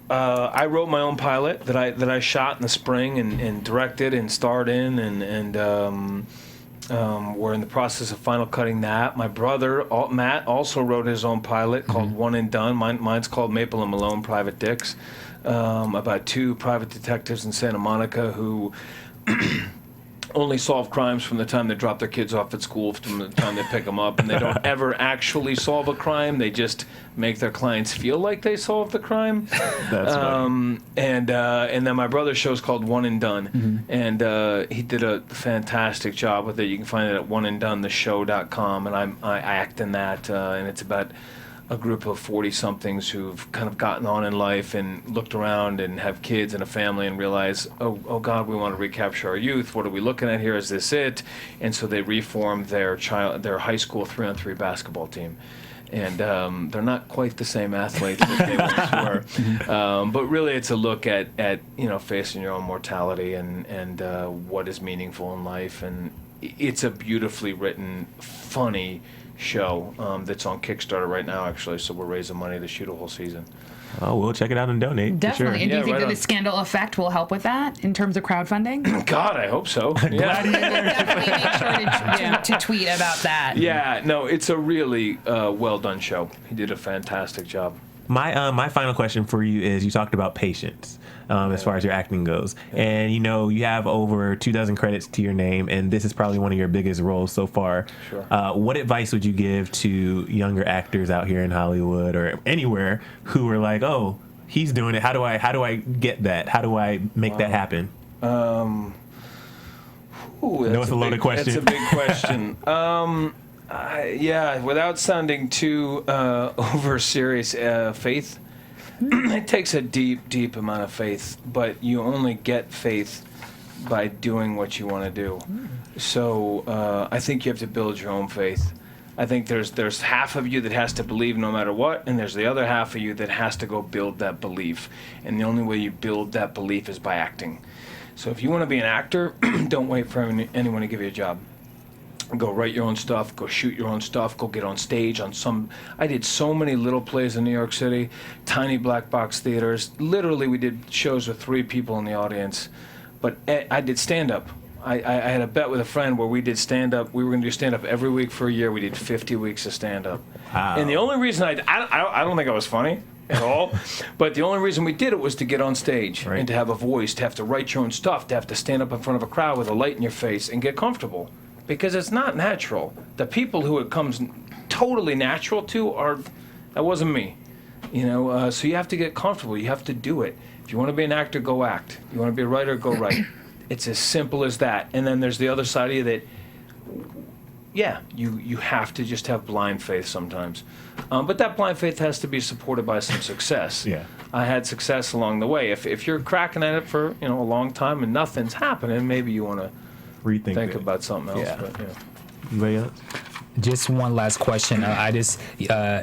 S6: I wrote my own pilot that I shot in the spring and directed and starred in, and we're in the process of final cutting that. My brother Matt also wrote his own pilot called One and Done. Mine's called Maple and Malone Private Dicks, about two private detectives in Santa Monica who only solve crimes from the time they drop their kids off at school to the time they pick them up, and they don't ever actually solve a crime. They just make their clients feel like they solved the crime.
S2: That's funny.
S6: And then my brother's show's called One and Done, and he did a fantastic job with it. You can find it at oneanddonetheshow.com, and I act in that, and it's about a group of 40-somethings who've kind of gotten on in life and looked around and have kids and a family and realize, oh God, we want to recapture our youth. What are we looking at here? Is this it? And so they reformed their high school 3-on-3 basketball team. And they're not quite the same athletes that they once were. But really, it's a look at you know, facing your own mortality and what is meaningful in life. And it's a beautifully written, funny show that's on Kickstarter right now, actually, so we're raising money to shoot a whole season.
S2: Oh, we'll check it out and donate.
S4: Definitely.
S2: For sure.
S4: And do you think
S6: right
S4: that
S6: on.
S4: the Scandal effect will help with that in terms of crowdfunding?
S6: God, I hope so. Yeah.
S4: Definitely make sure to tweet about that.
S6: Yeah, no, it's a really well done show. He did a fantastic job.
S2: My final question for you is, you talked about patience as far as your acting goes. And, you know, you have over 24 credits to your name, and this is probably one of your biggest roles so far.
S6: Sure.
S2: What advice would you give to younger actors out here in Hollywood or anywhere who are like, oh, he's doing it. How do I get that? How do I make that happen?
S6: Ooh,
S2: It's a loaded question.
S6: That's a big question. Yeah, without sounding too over serious, faith. It takes a deep amount of faith, but you only get faith by doing what you want to do. So I think you have to build your own faith. I think there's half of you that has to believe no matter what, and there's the other half of you that has to go build that belief. And the only way you build that belief is by acting. So if you want to be an actor, don't wait for anyone to give you a job. Go write your own stuff, go shoot your own stuff, go get on stage on some... I did so many little plays in New York City, tiny black box theaters. Literally, we did shows with 3 people in the audience. But I did stand-up. I had a bet with a friend where we did stand-up. We were going to do stand-up every week for a year. We did 50 weeks of stand-up.
S2: Wow.
S6: And the only reason I don't think I was funny at all, but the only reason we did it was to get on stage and to have a voice, to have to write your own stuff, to have to stand up in front of a crowd with a light in your face and get comfortable. Because it's not natural. The people who it comes totally natural to that wasn't me. You know, so you have to get comfortable. You have to do it. If you want to be an actor, go act. You want to be a writer, go write. It's as simple as that. And then there's the other side of you that, yeah, you have to just have blind faith sometimes. But that blind faith has to be supported by some success.
S2: Yeah.
S6: I had success along the way. If you're cracking at it for a long time and nothing's happening, maybe you want to think about something else.
S2: Yeah.
S6: But,
S2: Anybody else?
S5: Just one last question.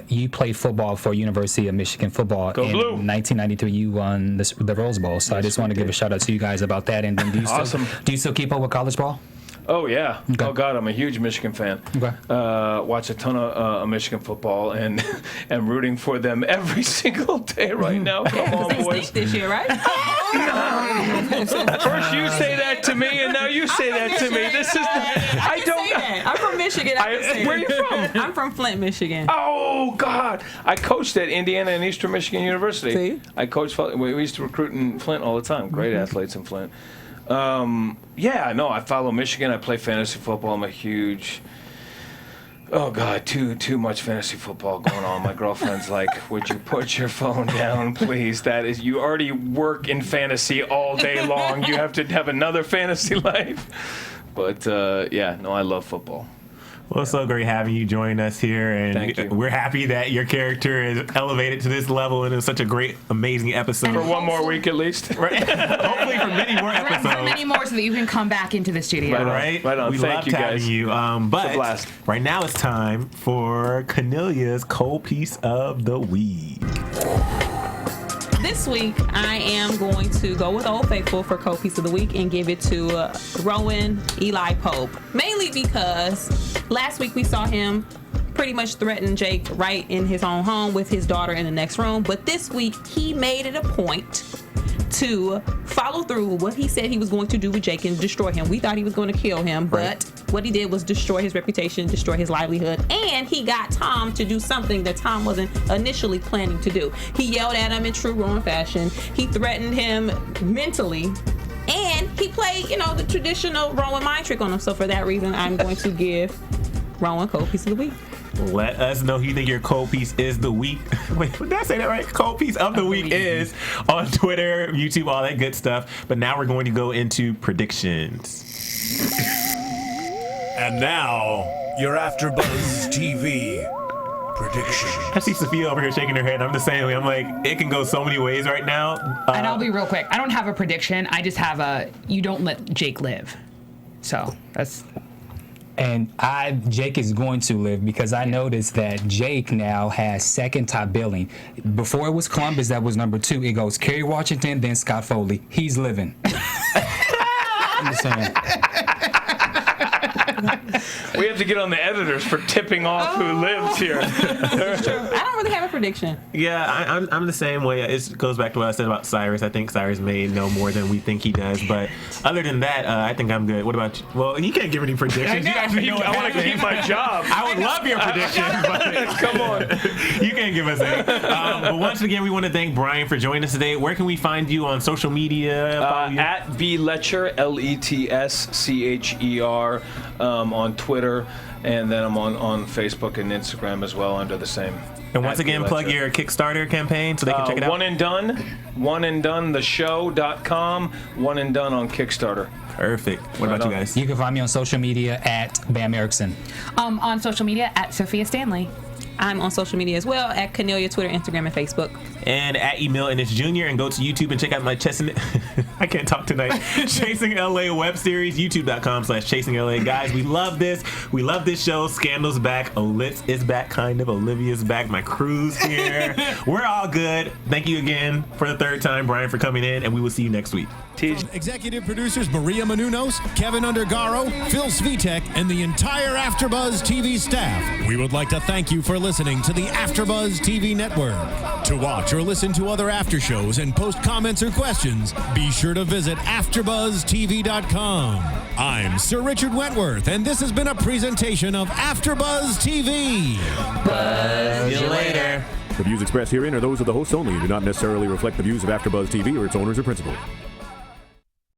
S5: You played football for University of Michigan football.
S6: Go
S5: in
S6: Blue.
S5: 1992. You won the Rose Bowl. So I just want to give a shout out to you guys about that. And then do you still keep up with college ball?
S6: Oh, yeah.
S5: Okay.
S6: Oh, God, I'm a huge Michigan fan.
S5: Okay.
S6: Watch a ton of Michigan football and am rooting for them every single day right now. Come on, boys.
S3: This year, right?
S6: First you say that to me, and now you say that to me. This is
S3: I don't say that. I'm from Michigan.
S6: where are you from?
S3: I'm from Flint, Michigan.
S6: Oh, God. I coached at Indiana and Eastern Michigan University.
S3: See?
S6: I coached. We used to recruit in Flint all the time. Great athletes in Flint. I follow Michigan. I play fantasy football. I'm a huge... Oh, God, too much fantasy football going on. My girlfriend's like, would you put your phone down, please? You already work in fantasy all day long. You have to have another fantasy life. But, I love football.
S2: Well, it's so great having you join us here,
S6: Thank you.
S2: and we're happy that your character is elevated to this level, and it's such a great, amazing episode.
S6: For one more week at least.
S2: Right? Hopefully for many more
S4: For
S2: episodes.
S4: many more so that you can come back into the studio.
S2: Right
S6: on.
S2: We
S6: Thank
S2: loved
S6: you,
S2: having
S6: guys.
S2: you.
S6: It's a
S2: But
S6: blast.
S2: right now it's time for Kennelia's cold piece of the week.
S3: This week, I am going to go with Old Faithful for Cold Piece of the Week and give it to Rowan Eli Pope. Mainly because last week we saw him pretty much threaten Jake right in his own home with his daughter in the next room. But this week, he made it a point to follow through with what he said he was going to do with Jake and destroy him. We thought he was going to kill him, but what he did was destroy his reputation, destroy his livelihood, and he got Tom to do something that Tom wasn't initially planning to do. He yelled at him in true Rowan fashion. He threatened him mentally, and he played, the traditional Rowan mind trick on him. So for that reason, I'm going to give Rowan cold piece of the week.
S2: Let us know who you think your cold piece is the week. Wait, did I say that right? Cold piece of the week is on Twitter, YouTube, all that good stuff. But now we're going to go into predictions.
S1: And now, your AfterBuzz TV prediction.
S2: I see Sophia over here shaking her head. I'm the same way. I'm like, it can go so many ways right now.
S4: And I'll be real quick. I don't have a prediction. I just have you don't let Jake live. So that's...
S5: And Jake is going to live because I noticed that Jake now has second top billing. Before it was Columbus, that was number 2. It goes Kerry Washington, then Scott Foley. He's living. I'm just saying.
S6: We have to get on the editors for tipping off who lives here.
S3: I don't really have a prediction.
S2: Yeah, I'm the same way. It goes back to what I said about Cyrus. I think Cyrus may know more than we think he does. But other than that, I think I'm good. What about you? Well, you can't give any predictions. You actually know what
S6: I want to keep my job.
S2: I would love your predictions, but
S6: Come on.
S2: you can't give us any. But once again, we want to thank Brian for joining us today. Where can we find you on social media?
S6: At B Letscher, Letscher, on Twitter, and then I'm on Facebook and Instagram as well under the same.
S2: And once again, plug your Kickstarter campaign so they can check it out.
S6: One and Done, theshow.com, One and Done on Kickstarter.
S2: Perfect. What about you guys?
S5: You can find me on social media at Bamm Ericsen.
S4: On social media at Sofia Stanley.
S3: I'm on social media as well at Kennelia, Twitter, Instagram, and Facebook.
S2: And at Emile Ennis Jr. And go to YouTube and check out my I can't talk tonight. Chasing LA web series, youtube.com/Chasing LA. Guys, we love this. We love this show. Scandal's back. Olitz is back, kind of. Olivia's back. My crew's here. We're all good. Thank you again for the third time, Brian, for coming in, and we will see you next week.
S1: Executive producers Maria Menounos, Kevin Undergaro, Phil Svitek, and the entire AfterBuzz TV staff. We would like to thank you for listening to the AfterBuzz TV network. To watch or listen to other after shows and post comments or questions, be sure to visit AfterBuzzTV.com. I'm Sir Richard Wentworth, and this has been a presentation of AfterBuzz TV.
S2: Buzz you later.
S10: The views expressed herein are those of the hosts only and do not necessarily reflect the views of AfterBuzz TV or its owners or principals.